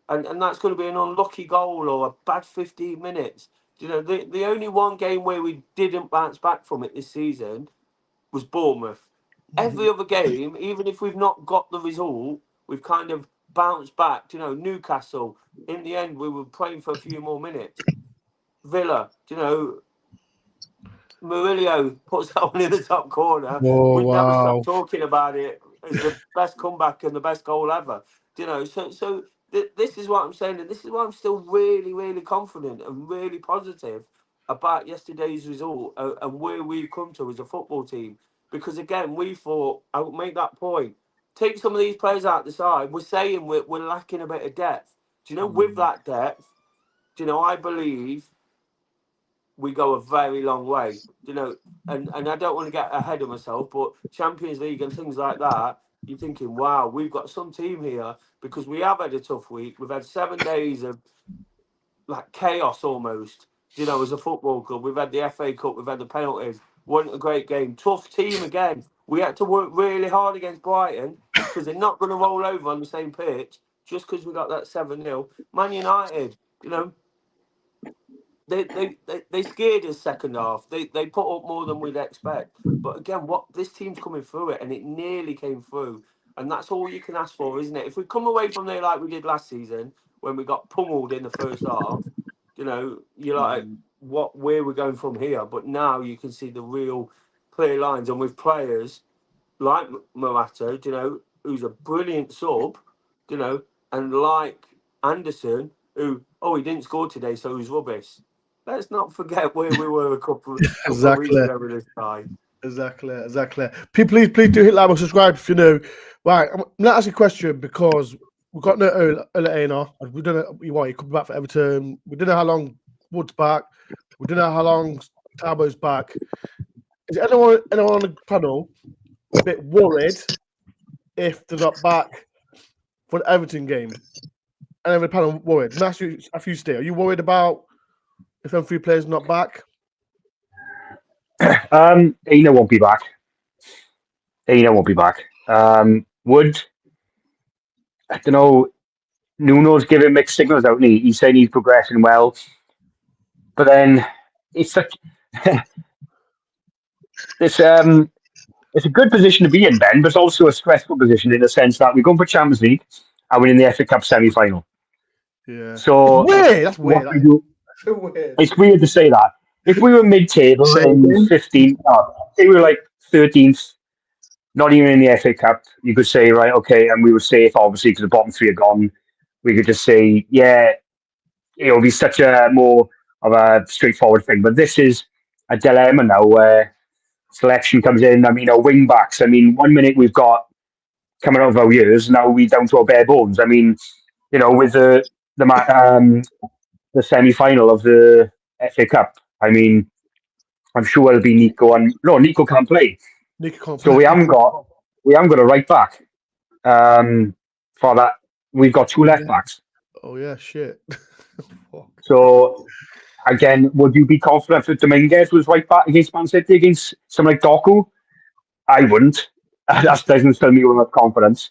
And that's going to be an unlucky goal or a bad 15 minutes. You know, the only one game where we didn't bounce back from it this season was Bournemouth. Every other game, even if we've not got the result, we've kind of bounced back. You know, Newcastle, in the end, we were playing for a few more minutes. Villa, you know, Murillo puts that one in the top corner.
Oh,
We'd never stop
wow.
talking about it as the best comeback and the best goal ever. You know, so this is what I'm saying, and this is why I'm still really, really confident and really positive about yesterday's result and where we've come to as a football team. Because again, we thought, I would make that point. Take some of these players out the side. We're saying we're lacking a bit of depth. Do you know, with that depth, do you know, I believe we go a very long way, you know, and I don't want to get ahead of myself, but Champions League and things like that, you're thinking, wow, we've got some team here because we have had a tough week. We've had 7 days of like chaos almost, you know, as a football club. We've had the FA Cup, we've had the penalties, wasn't a great game. Tough team again. We had to work really hard against Brighton because they're not going to roll over on the same pitch just because we got that 7-0. Man United, you know, they scared us second half. They put up more than we'd expect. But again, what this team's coming through it, and it nearly came through, and that's all you can ask for, isn't it? If we come away from there like we did last season when we got pummeled in the first half, you know, you're like, where we're going from here? But now you can see the real clear lines, and with players like Morata, you know, who's a brilliant sub, you know, and like Anderson, who he didn't score today, so he's rubbish. let's not forget where we were a couple of weeks ago with this time.
Exactly. Please do hit like and subscribe if you know. Right, I'm not asking a question because we've got no Ola. We don't know why he comes back for Everton. We don't know how long Wood's back. We don't know how long Tabo's back. Is anyone on the panel a bit worried if they're not back for the Everton game? And the panel worried. Let me ask you a few stay. Are you worried about if them 3 players not back?
Aina won't be back. Wood, I don't know. Nuno's giving mixed signals out. He's saying he's progressing well, but then it's such. It's a good position to be in, Ben, but it's also a stressful position in the sense that we're going for Champions League and we're in the FA Cup semi-final.
Yeah.
So
it's weird. That's weird.
So weird. It's weird to say that. If we were mid-table in 15th, say we were like 13th, not even in the FA Cup, you could say, right, okay, and we were safe, obviously, because the bottom 3 are gone. We could just say, yeah, it'll be such a more of a straightforward thing. But this is a dilemma now where selection comes in. I mean, our wing backs. I mean, 1 minute we've got coming out of our years, now we're down to our bare bones. I mean, you know, with the semi-final of the FA Cup. I mean, I'm sure it'll be Nico and Nico can't play. So we haven't got a right back. For that, we've got 2 left backs.
Oh yeah, shit.
So again, would you be confident if Dominguez was right back against Man City against someone like Doku? I wouldn't. That doesn't fill me with enough confidence.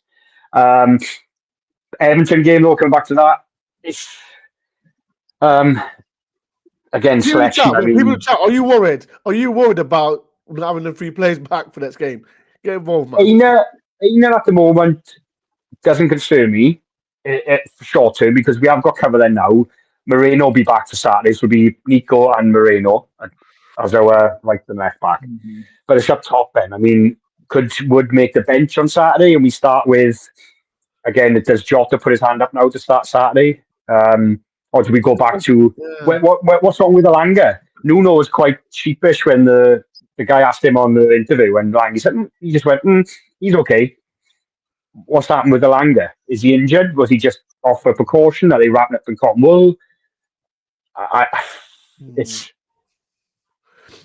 Everton game, though, coming back to that, it's again selection.
People chat. Are you worried? Are you worried about having the 3 players back for next game? Get involved, man.
Aina at the moment doesn't concern me for short term because we have got cover there now. Moreno will be back for Saturday, so it'll be Nico and Moreno as our right and left back. Mm-hmm. But it's up top then. I mean, could Wood make the bench on Saturday and we start with, again, does Jota put his hand up now to start Saturday? Or do we go back to, what's wrong with Elanga? Nuno was quite sheepish when the guy asked him on the interview when Elanga said, he just went, he's okay. What's happened with Elanga? Is he injured? Was he just off for precaution? Are they wrapping up in cotton wool? It's.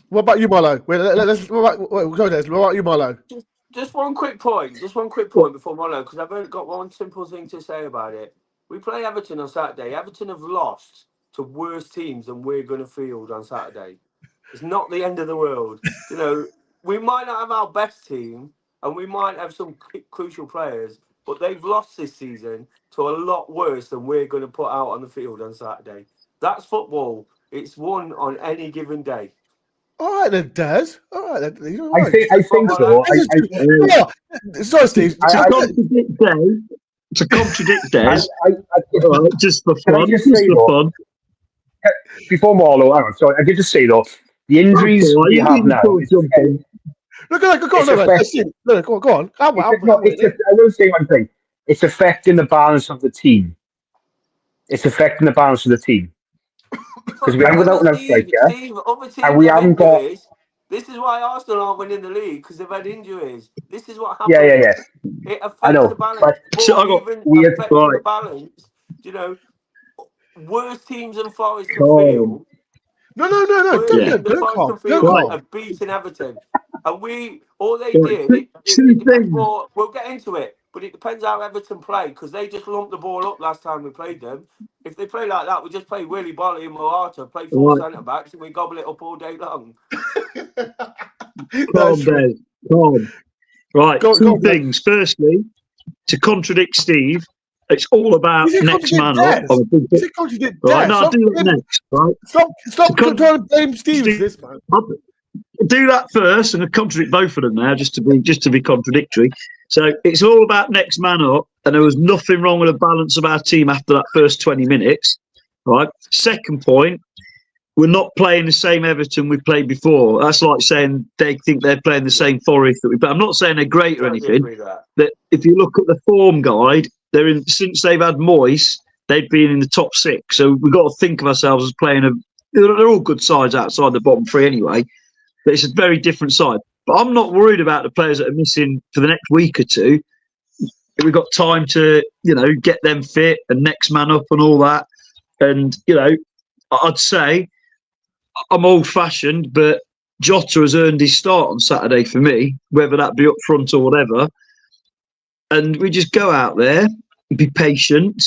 What about you, Marlo? What about you, Marlo?
Just one quick point before Marlo, because I've only got one simple thing to say about it. We play Everton on Saturday. Everton have lost to worse teams than we're going to field on Saturday. It's not the end of the world. You know, we might not have our best team, and we might have some crucial players, but they've lost this season to a lot worse than we're going to put out on the field on Saturday. That's football. It's won on any given day.
All right, then, Des. All right, then. You're
right. I think so.
Sorry, Steve.
To contradict Des, just for fun.
Before Marlo, hang on. Sorry, I could just say though, the injuries we have now.
Go on.
I will say one thing. It's affecting the balance of the team. Because we haven't got enough striker, and we haven't got.
This is why Arsenal aren't winning the league, because they've had injuries. This is what happens.
Yeah.
It affects the balance. The balance. You know, worse teams than Forest can feel.
No. Don't
feel are beating Everton, and all they did. We'll get into it. But it depends how Everton play, because they just lumped the ball up last time we played them. If they play like that, we just play Willy Bolly and Morata, play 4 centre-backs, and we gobble it up all day long.
Calm. Right, two things. Firstly, to contradict Steve, it's all about next man up. Right, no, I'll do that next. Right?
Stop trying to blame Steve for this, man.
I'll do that first, and I'll contradict both of them now, just to be contradictory. So it's all about next man up, and there was nothing wrong with the balance of our team after that first 20 minutes. Right. Second point, we're not playing the same Everton we played before. That's like saying they think they're playing the same Forest that we play. I'm not saying they're great or anything. That if you look at the form guide, since they've had Moyes, they've been in the top 6. So we've got to think of ourselves as playing They're all good sides outside the bottom three anyway. But it's a very different side. But I'm not worried about the players that are missing for the next week or two. We've got time to, get them fit and next man up and all that. And, I'd say I'm old-fashioned, but Jota has earned his start on Saturday for me, whether that be up front or whatever. And we just go out there, be patient,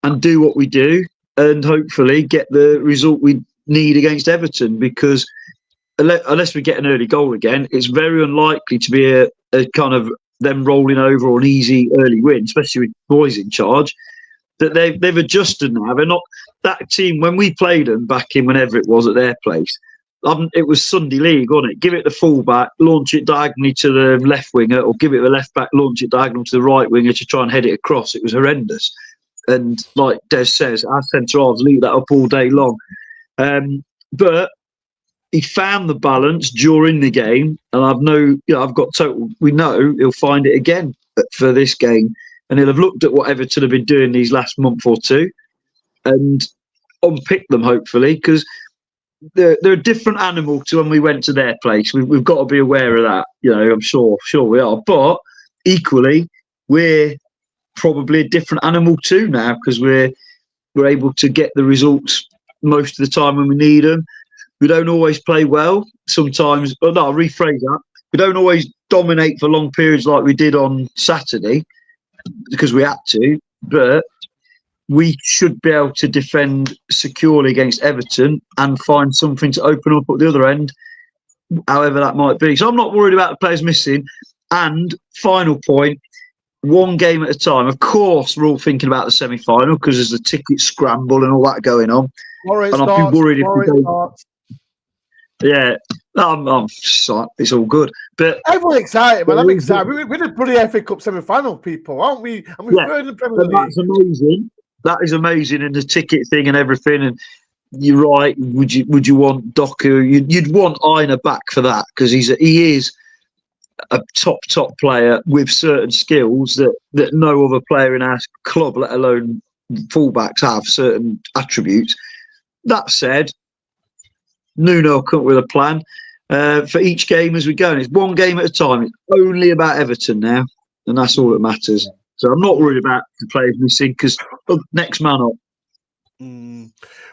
and do what we do, and hopefully get the result we need against Everton. Because unless we get an early goal again, it's very unlikely to be a kind of them rolling over or an easy early win, especially with boys in charge. That they've adjusted now. They're not that team. When we played them back in whenever it was at their place, it was Sunday League, wasn't it? Give it the fullback, launch it diagonally to the left winger, or give it the left back, launch it diagonally to the right winger to try and head it across. It was horrendous. And like Des says, our centre halves leave that up all day long. But he found the balance during the game, and we know he'll find it again for this game. And he'll have looked at what Everton have been doing these last month or two and unpick them, hopefully, because they're a different animal to when we went to their place. We've got to be aware of that. I'm sure we are. But equally, we're probably a different animal too now, because we're able to get the results most of the time when we need them. We don't always play well. Sometimes, I'll rephrase that. We don't always dominate for long periods like we did on Saturday, because we had to, but we should be able to defend securely against Everton and find something to open up at the other end, however that might be. So I'm not worried about the players missing. And final point, one game at a time. Of course, we're all thinking about the semi-final because there's a ticket scramble and all that going on.
And I'd be worried if we don't.
Yeah, it's all good. But
everyone's excited, man. I'm excited. We're the bloody FA Cup semi-final people, aren't we? And we're third in the Premier League.
That's amazing. That is amazing, and the ticket thing and everything. And you're right. Would you want Doku? You'd want Aina back for that, because he is a top player with certain skills that no other player in our club, let alone fullbacks, have certain attributes. That said, Nuno will come up with a plan for each game as we go. And it's one game at a time. It's only about Everton now, and that's all that matters. So I'm not worried about the players missing, because next man up.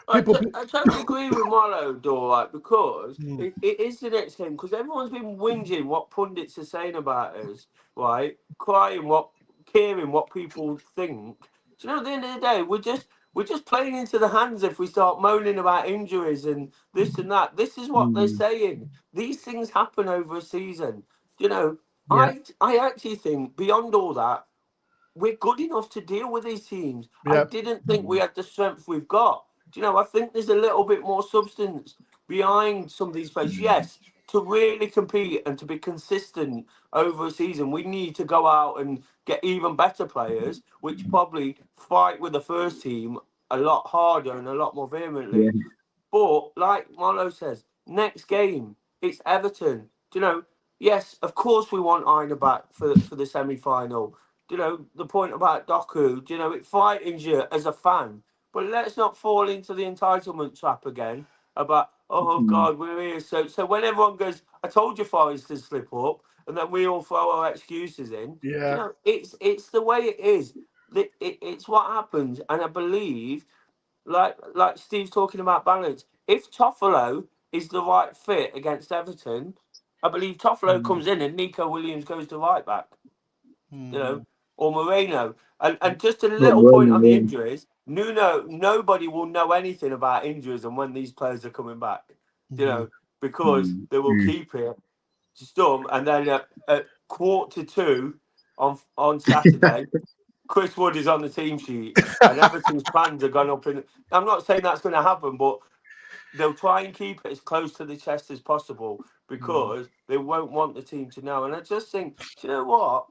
I totally agree with Marlo, Dore, because it is the next game. Because everyone's been whinging what pundits are saying about us, right? Caring what people think. Do you know, at the end of the day, we're just playing into the hands if we start moaning about injuries and this and that. This is what they're saying. These things happen over a season. I actually think beyond all that, we're good enough to deal with these teams. I didn't think we had the strength we've got. I think there's a little bit more substance behind some of these players. Yes, to really compete and to be consistent over a season, we need to go out and get even better players, which probably fight with the first team a lot harder and a lot more vehemently. Yeah. But like Marlo says, next game, it's Everton. Yes, of course we want Aina back for the semi-final. The point about Doku, it frightens you as a fan. But let's not fall into the entitlement trap again about, God, we're here. So when everyone goes, I told you Forest to slip up, and then we all throw our excuses in.
Yeah.
It's the way it is. It's what happens. And I believe, like Steve's talking about balance, if Toffolo is the right fit against Everton, I believe Toffolo comes in and Nico Williams goes to right back. Or Moreno. And just a little point on the injuries, nobody will know anything about injuries and when these players are coming back, because they will keep it stum. And then at 1:45 on Saturday, Chris Wood is on the team sheet and Everton's plans are gone up. I'm not saying that's going to happen, but they'll try and keep it as close to the chest as possible because they won't want the team to know. And I just think, do you know what?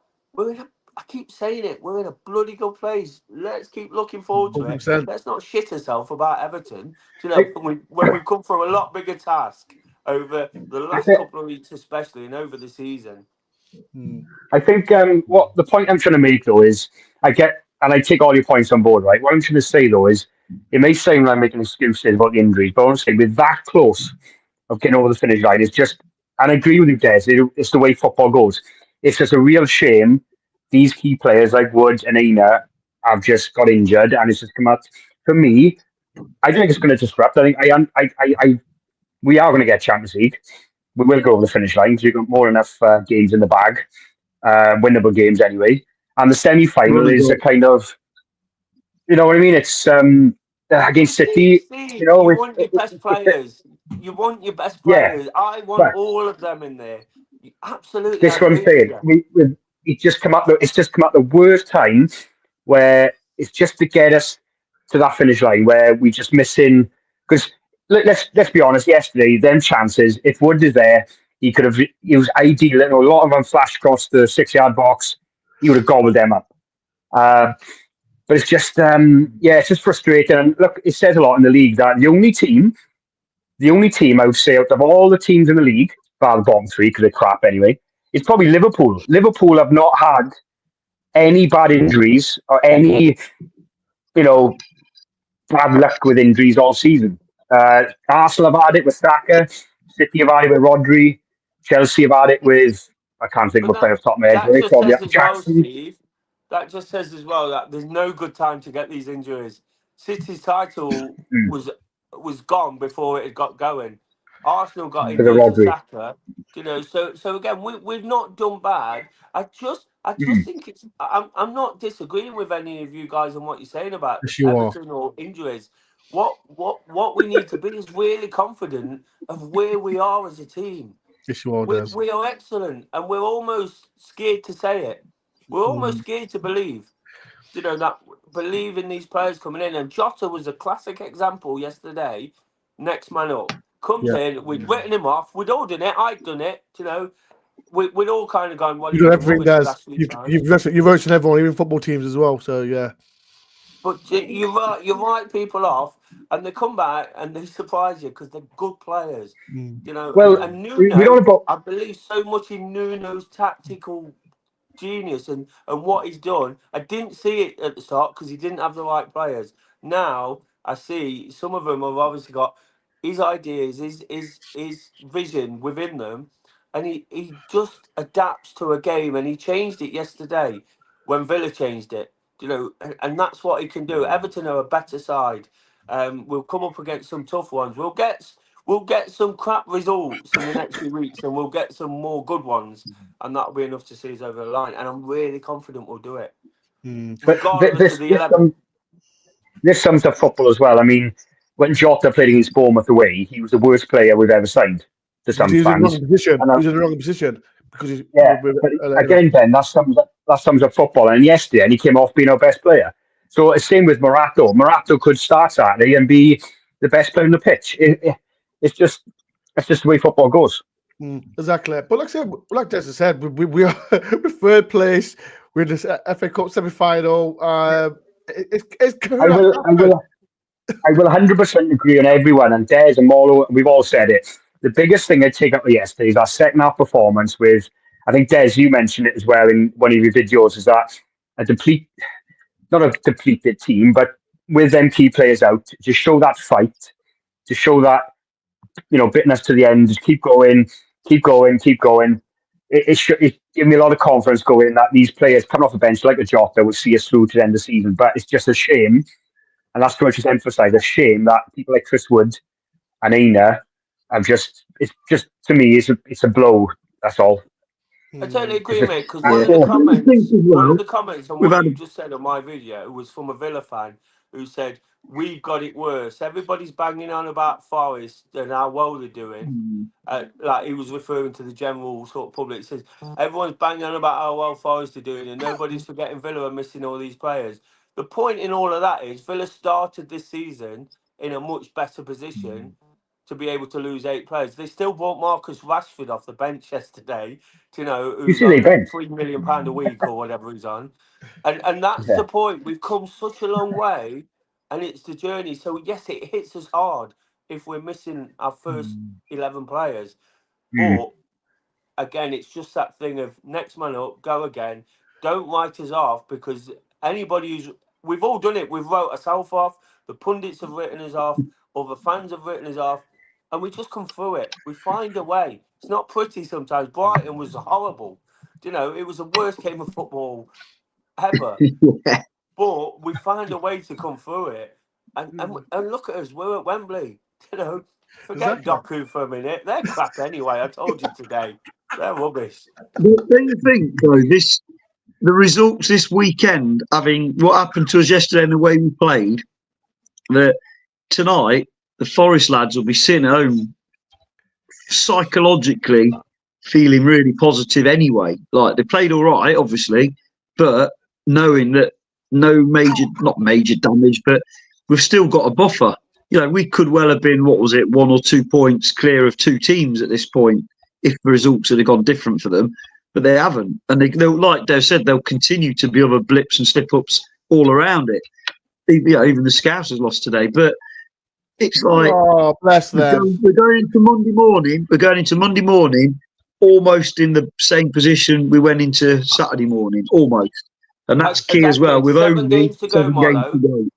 I keep saying it. We're in a bloody good place. Let's keep looking forward to it. 100%. Let's not shit ourselves about Everton. When we've come for a lot bigger task over the last couple of weeks, especially, and over the season.
I think what the point I'm trying to make though is I take all your points on board, right? What I'm trying to say though is it may seem like I'm making excuses about the injuries, but honestly, with that close of getting over the finish line, it's just, and I agree with you, Des, it's the way football goes. It's just a real shame these key players like Wood and Aina have just got injured, and it's just come out. For me, I don't think it's going to disrupt. I think we are going to get Champions League. We will go over the finish line because we've got more than enough games in the bag, winnable games anyway. And the semi-final is a kind of, you know what I mean? It's against City.
Steve,
You know,
you want your best players. You want your best
yeah.
players. I want
But
all of them in there. Absolutely,
this
I
is what I'm
agree with
saying.
you.
It's just come up. It's just come up the worst time where it's just to get us to that finish line where we just missing. Because let's be honest. Yesterday, them chances. If Wood is there, he could have. He was ideal. You know, a lot of them flashed across the 6-yard box. He would have gobbled them up. But it's just, yeah, it's just frustrating. And look, it says a lot in the league that the only team I would say out of all the teams in the league, bar the bottom three because they're crap anyway, it's probably Liverpool. Liverpool have not had any bad injuries or any, you know, bad luck with injuries all season. Arsenal have had it with Saka, City have had it with Rodri, Chelsea have had it with, I can't think of
But
a player off the top of my head,
that
really,
just
probably
says as well,
Jackson.
Steve. That just says as well that there's no good time to get these injuries. City's title was gone before it got going. Arsenal got
Because of
injured to
Rodri.
Saka. You know, so again, we've not done bad. I just think it's. I'm not disagreeing with any of you guys on what you're saying about
Yes, you are.
Everton or injuries. What we need to be is really confident of where we are as a team.
Yes, you are,
We,
Des.
we are excellent, and we're almost scared to say it. We're almost scared to believe, that believe in these players coming in. And Jota was a classic example yesterday. Next man up comes
Yeah.
in. We'd written him off. We'd all done it. I'd done it. We'd all kind of gone, well,
You
he's
got
been
everything,
rubbish the
Des.
last few times.
You've voted everyone, even football teams as well. So, yeah.
But you write people off, and they come back and they surprise you because they're good players.
Well,
And
we don't
Nuno,
about.
I believe so much in Nuno's tactical genius and what he's done. I didn't see it at the start because he didn't have the right players. Now I see some of them have obviously got his ideas, his vision within them, and he just adapts to a game. And he changed it yesterday when Villa changed it. And that's what he can do. Everton are a better side. We'll come up against some tough ones. We'll get some crap results in the next few weeks, and we'll get some more good ones, and that'll be enough to see us over the line. And I'm really confident we'll do it,
But
regardless of the 11.
this sums up football as well. I mean, when Jota played against Bournemouth away, he was the worst player we've ever signed to
Because
some
he's in the
fans.
wrong position.
And
He's in the wrong position. Because he's
yeah, but again, Ben, that sums up football. And yesterday, and he came off being our best player. So it's same with Morato. Morato could start Saturday and be the best player on the pitch. It's just the way football goes.
Exactly. But like Jesse said, we are we're third place. We're in this FA Cup semi-final. It's
I
gonna
will, I
happen.
will, I will 100% agree on everyone. And Des and Molo, we've all said it. The biggest thing I take up yesterday is our second half performance with, I think, Des, you mentioned it as well in one of your videos, is that not a depleted team, but with them key players out, to show that fight, to show that, bitterness to the end, just keep going, keep going, keep going. It gave me a lot of confidence going that these players coming off the bench like a Jota will see us through to the end of the season. But it's just a shame, and that's what I just emphasise, a shame that people like Chris Wood and Aina have it's just, to me, it's a blow. That's all.
I totally agree,
It's
mate. Because
Yeah.
one of the
I think
comments,
as
one of
well,
the comments on
we've
what
had
you just said on my video was from a Villa fan who said, "We've got it worse. Everybody's banging on about Forest and how well they're doing." Like he was referring to the general sort of public. He says everyone's banging on about how well Forest are doing, and nobody's forgetting Villa are missing all these players. The point in all of that is Villa started this season in a much better position to be able to lose 8 players. They still brought Marcus Rashford off the bench yesterday,
you
who's
see they
on
bench.
£3 million a week or whatever he's on. And that's
Yeah.
the point. We've come such a long way, and it's the journey. So yes, it hits us hard if we're missing our first 11 players.
Mm.
But again, it's just that thing of next man up, go again. Don't write us off, because anybody who's we've all done it. We've wrote ourselves off. The pundits have written us off. Other fans have written us off. And we just come through it. We find a way. It's not pretty sometimes. Brighton was horrible. You know, it was the worst game of football ever.
Yeah.
But we find a way to come through it. And look at us. We're at Wembley. You know, forget
Exactly.
Doku for a minute. They're crap anyway. I told you today. They're rubbish.
Don't you think, though, the results this weekend, having what happened to us yesterday and the way we played, that tonight the Forest lads will be sitting at home psychologically feeling really positive anyway. Like, they played all right, obviously, but knowing that not major damage, but we've still got a buffer. You know, we could well have been, 1 or 2 points clear of 2 teams at this point if the results had gone different for them, but they haven't. And they'll, like Dave said, they'll continue to be other blips and slip-ups all around it. Even the Scouts has lost today, but it's like,
oh, bless them.
We're going into Monday morning almost in the same position we went into Saturday morning, almost. And that's key as well. We've only 7 games to go,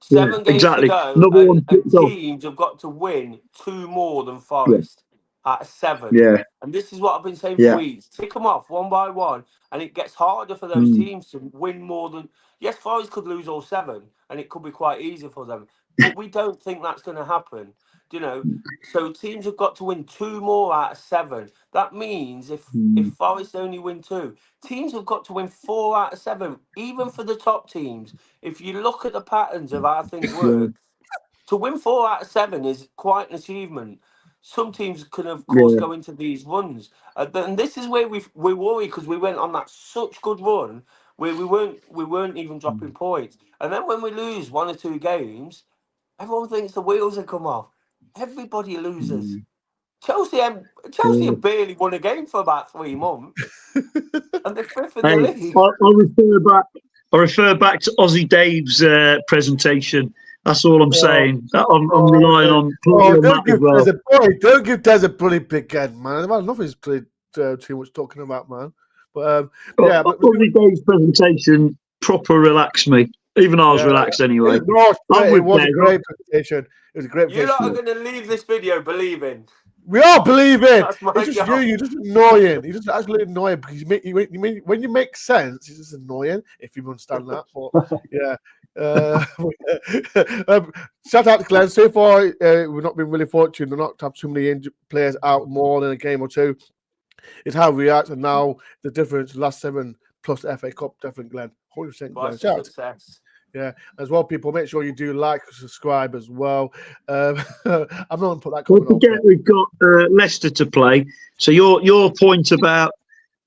7 games
exactly.
to go.
Another one
And teams have got to win 2 more than Forest out of 7.
Yeah.
And this is what I've been saying for weeks. Tick them off one by one, and it gets harder for those teams to win more than. Yes, Forest could lose all 7, and it could be quite easy for them. But we don't think that's going to happen. You know, so teams have got to win 2 more out of 7. That means if Forest only win 2, teams have got to win 4 out of 7, even for the top teams. If you look at the patterns of how things work, to win 4 out of 7 is quite an achievement. Some teams can, of course, go into these runs, and this is where we worry, because we went on that such good run where we weren't even dropping points, and then when we lose 1 or 2 games, everyone thinks the wheels have come off. Everybody loses. Chelsea have barely won a game for about 3 months, and they're 5th in the league.
I refer back to Aussie Dave's presentation. That's all I'm saying. I'm relying on that as well.
Don't give Des a bloody big head, man. I've had enough of his too much talking about, man. But
Aussie Dave's presentation proper relaxed me. Even I was relaxed anyway.
It was a great presentation. It was a great
presentation. You're not going to leave this video believing.
We are believing.
It's
just you. You're just annoying. You're just absolutely annoying because when you make sense, it's just annoying if you understand that. But yeah. Shout out to Glenn. So far, we've not been really fortunate not to have too many injured players out more than a game or 2. It's how we react, and now the difference, last 7 plus FA Cup, definitely Glenn. 100% Glenn. Shout
success.
Yeah, as well, people, make sure you do like and subscribe as well. I'm not going to put that comment.
Don't forget, we've got Leicester to play. So your point about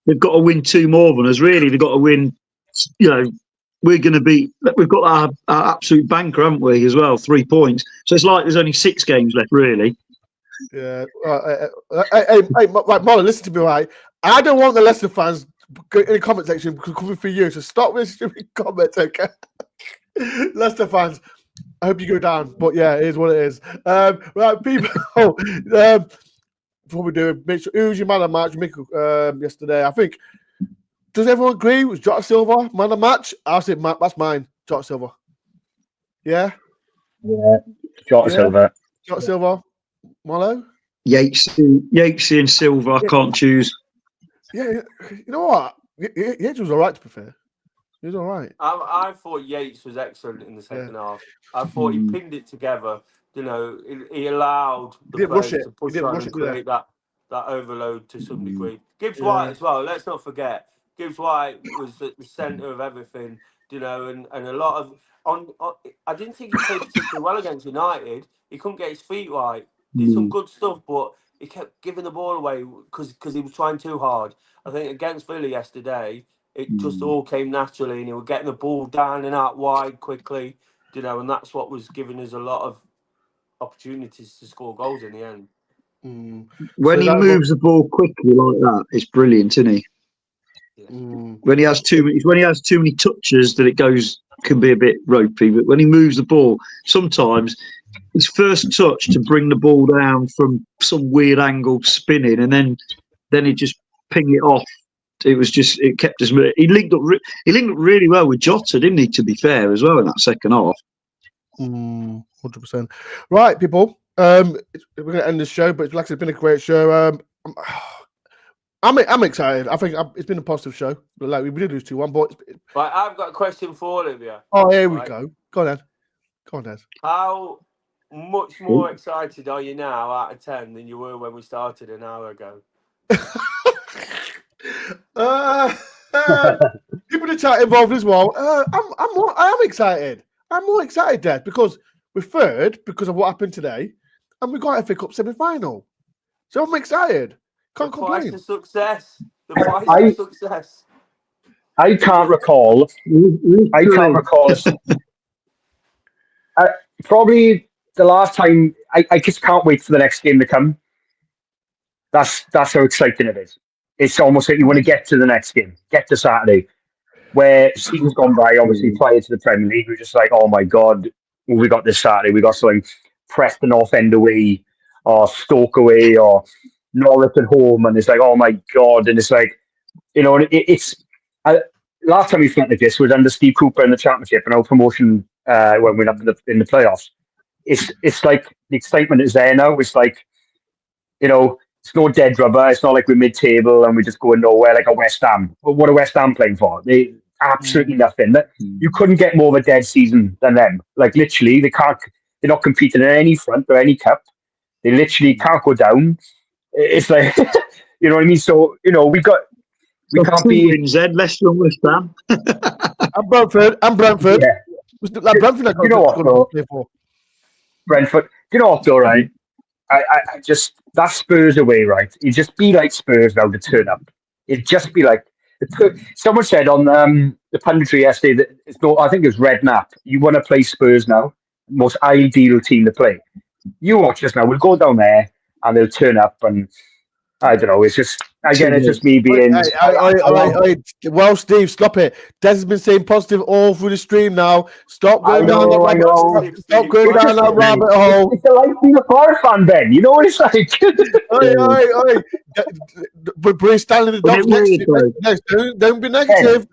they've got to win 2 more than us, really, they've got to win, you know, we've got our absolute banker, haven't we, as well, 3 points. So it's like there's only 6 games left, really.
Yeah. Hey, Molly, listen to me, right? I don't want the Leicester fans in the comment section coming for you, so stop with stupid comments, okay? Leicester fans, I hope you go down, but yeah, it is what it is. Right, people, before we do it, make sure who's your man of match yesterday. I think, does everyone agree with Jota Silva, man of match? I'll say that's mine, Jota Silva. Yeah?
Yeah, Jota Silva.
Jota Silva. Marlo?
Yatesy and Silva, I can't choose.
Yeah, you know what? Yates was all right, to be fair. He was all right.
I thought Yates was excellent in the second half. I thought he pinned it together. You know, he allowed the players to push on and create that overload to some degree. Gibbs White as well. Let's not forget. Gibbs White was at the centre of everything. You know, and a lot of I didn't think he played particularly well against United. He couldn't get his feet right. Did some good stuff, but he kept giving the ball away because he was trying too hard. I think against Villa yesterday, it just all came naturally, and he was getting the ball down and out wide quickly, you know, and that's what was giving us a lot of opportunities to score goals in the end.
When he moves the ball quickly like that, it's brilliant, isn't he?
Yeah.
When he has too many touches, that can be a bit ropey. But when he moves the ball, sometimes his first touch to bring the ball down from some weird angle spinning, and then he just ping it off it was just it kept us. He linked up really well with Jota, didn't he? To be fair, as well in that second half.
100%. Right, people. We're going to end this show, but like I said, it's been a great show. I'm excited. I think it's been a positive show. But like we did lose 2-1, but
Right, I've got a question for all of you.
Oh, here we go. Go on, Des.
How much more excited are you now out of 10 than you were when we started an hour ago?
People in the chat involved as well. I am excited. I'm more excited, Des, because we're third because of what happened today, and we got a FA Cup semi-final. So I'm excited. Can't complain.
Price of success. The price of success.
I can't recall. Probably the last time. I just can't wait for the next game to come. That's how exciting it is. It's almost like you want to get to the next game, get to Saturday, where seasons gone by, obviously prior to the Premier League, we're just like, oh my God, we got this Saturday. We got something Preston North End away, or Stoke away, or Norwich at home, and it's like, oh my God, and it's like, it's last time we felt like this was under Steve Cooper in the Championship and our promotion when we went up in the playoffs. It's like the excitement is there now. It's like, it's no dead rubber. It's not like we're mid-table and we're just going nowhere like a West Ham. What are West Ham playing for? They absolutely nothing. You couldn't get more of a dead season than them. Like literally, they're not competing in any front or any cup. They literally can't go down. It's like, you know what I mean? So, we can't be
wins, Ed, Leicester and West Ham.
I'm Brentford.
Yeah.
Like Brentford,
you know what, though? Brentford. You know what, though, right? I just, that Spurs away, right? It'd just be like Spurs now to turn up. It'd just be like, someone said on the punditry yesterday that I think it was Redknapp, you want to play Spurs now, most ideal team to play. You watch us now, we'll go down there and they'll turn up, and I don't know, it's just, again, it's just me being...
Well, Steve, stop it. Des has been saying positive all through the stream now. Stop going down that rabbit hole.
It's like being a Forest fan, Ben. You know what it's like?
But we're standing in the docks. Don't be negative.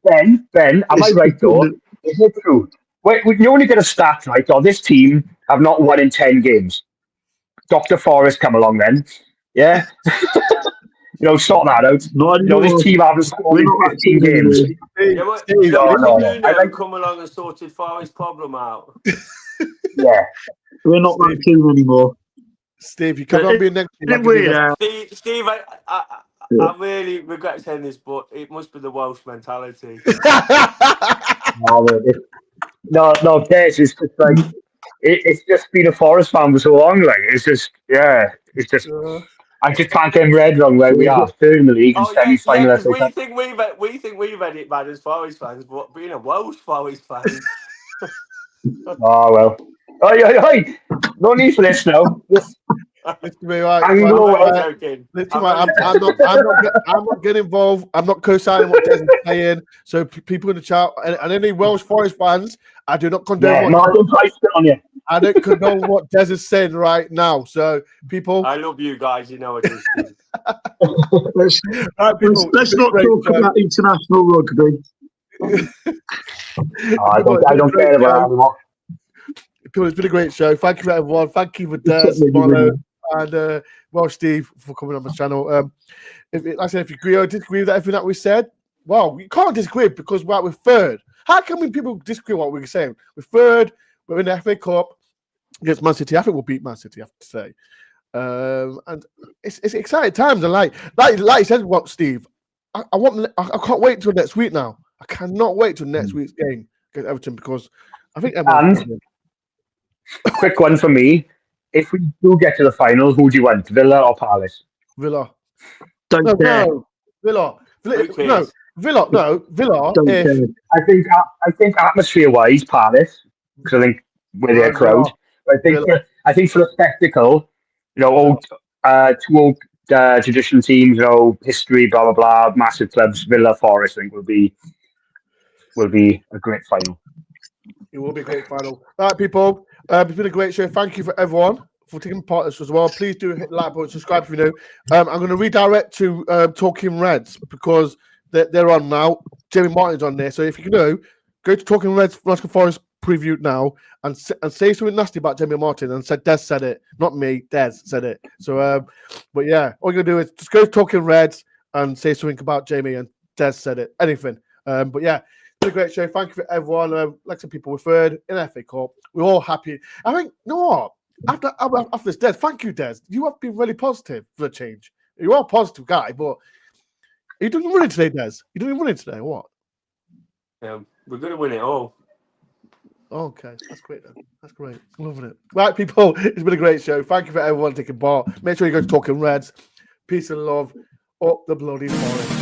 Ben, am I right, though? Is it true? Wait, you only get a stat, right? Oh, this team have not won in 10 games. Dr. Forest come along then. Yeah? Sort that out. This team haven't scored in 15 games.
I come along and sorted Forest's problem out.
Yeah.
We're not that team anymore.
Steve, you can't be next team.
Steve, I really regret saying this, but it must be the Welsh mentality.
No, Des, it's just like, it's just been a Forest fan for so long. Like, it's just, I just can't get my head wrong where we are, third in the league and semi-final.
We think we've had it bad as Forest fans, but being a Welsh Forest fan.
Oh well. Oi. No need for this now.
I'm not getting involved. I'm not co-signing what Des is saying. So people in the chat and any Welsh Forest fans, I do not condone
on you.
I don't condone what Des is saying right now. So people,
I love you guys. You know what it is.
Let's not talk about international rugby.
I don't care about it anymore.
It's been a great show. Thank you for everyone. Thank you for Des, Mono, and Steve, for coming on the channel. Like I said, if you agree or disagree with everything that we said, well, you can't disagree because we're third. How can people disagree with what we're saying? We're third. We're in the FA Cup against Man City. I think we'll beat Man City, I have to say. And it's exciting times. And like you said, Steve, I can't wait till next week now. I cannot wait till next week's game against Everton because I think everyone's
quick one for me. If we do get to the final, who do you want, Villa or Palace?
Villa.
No.
Villa. Villa.
I think atmosphere-wise, Palace, because I think we're their crowd. But I think for the spectacle, two old traditional teams, history, blah blah blah, massive clubs, Villa, Forest, I think will be a great final.
It will be a great final. All right, people. It's been a great show. Thank you for everyone for taking part in this as well. Please do hit the like button, subscribe if you're new. I'm going to redirect to Talking Reds because they're on now. Jamie Martin's on there. So if you can go to Talking Reds Nottingham Forest preview now and say something nasty about Jamie Martin and said Des said it, not me, Des said it. So, but yeah, all you're going to do is just go to Talking Reds and say something about Jamie and Des said it. Anything. But yeah, it's been a great show. Thank you for everyone. Like some people referred in FA Cup. We're all happy. I think, you know what? After this, Des, thank you, Des. You have been really positive for the change. You are a positive guy, but you didn't win it today, Des. You didn't win it today, what?
We're going to win it all.
Okay, that's great then. That's great. Loving it. Right, people, it's been a great show. Thank you for everyone taking part. Make sure you go to Talking Reds. Peace and love. Up the bloody forest.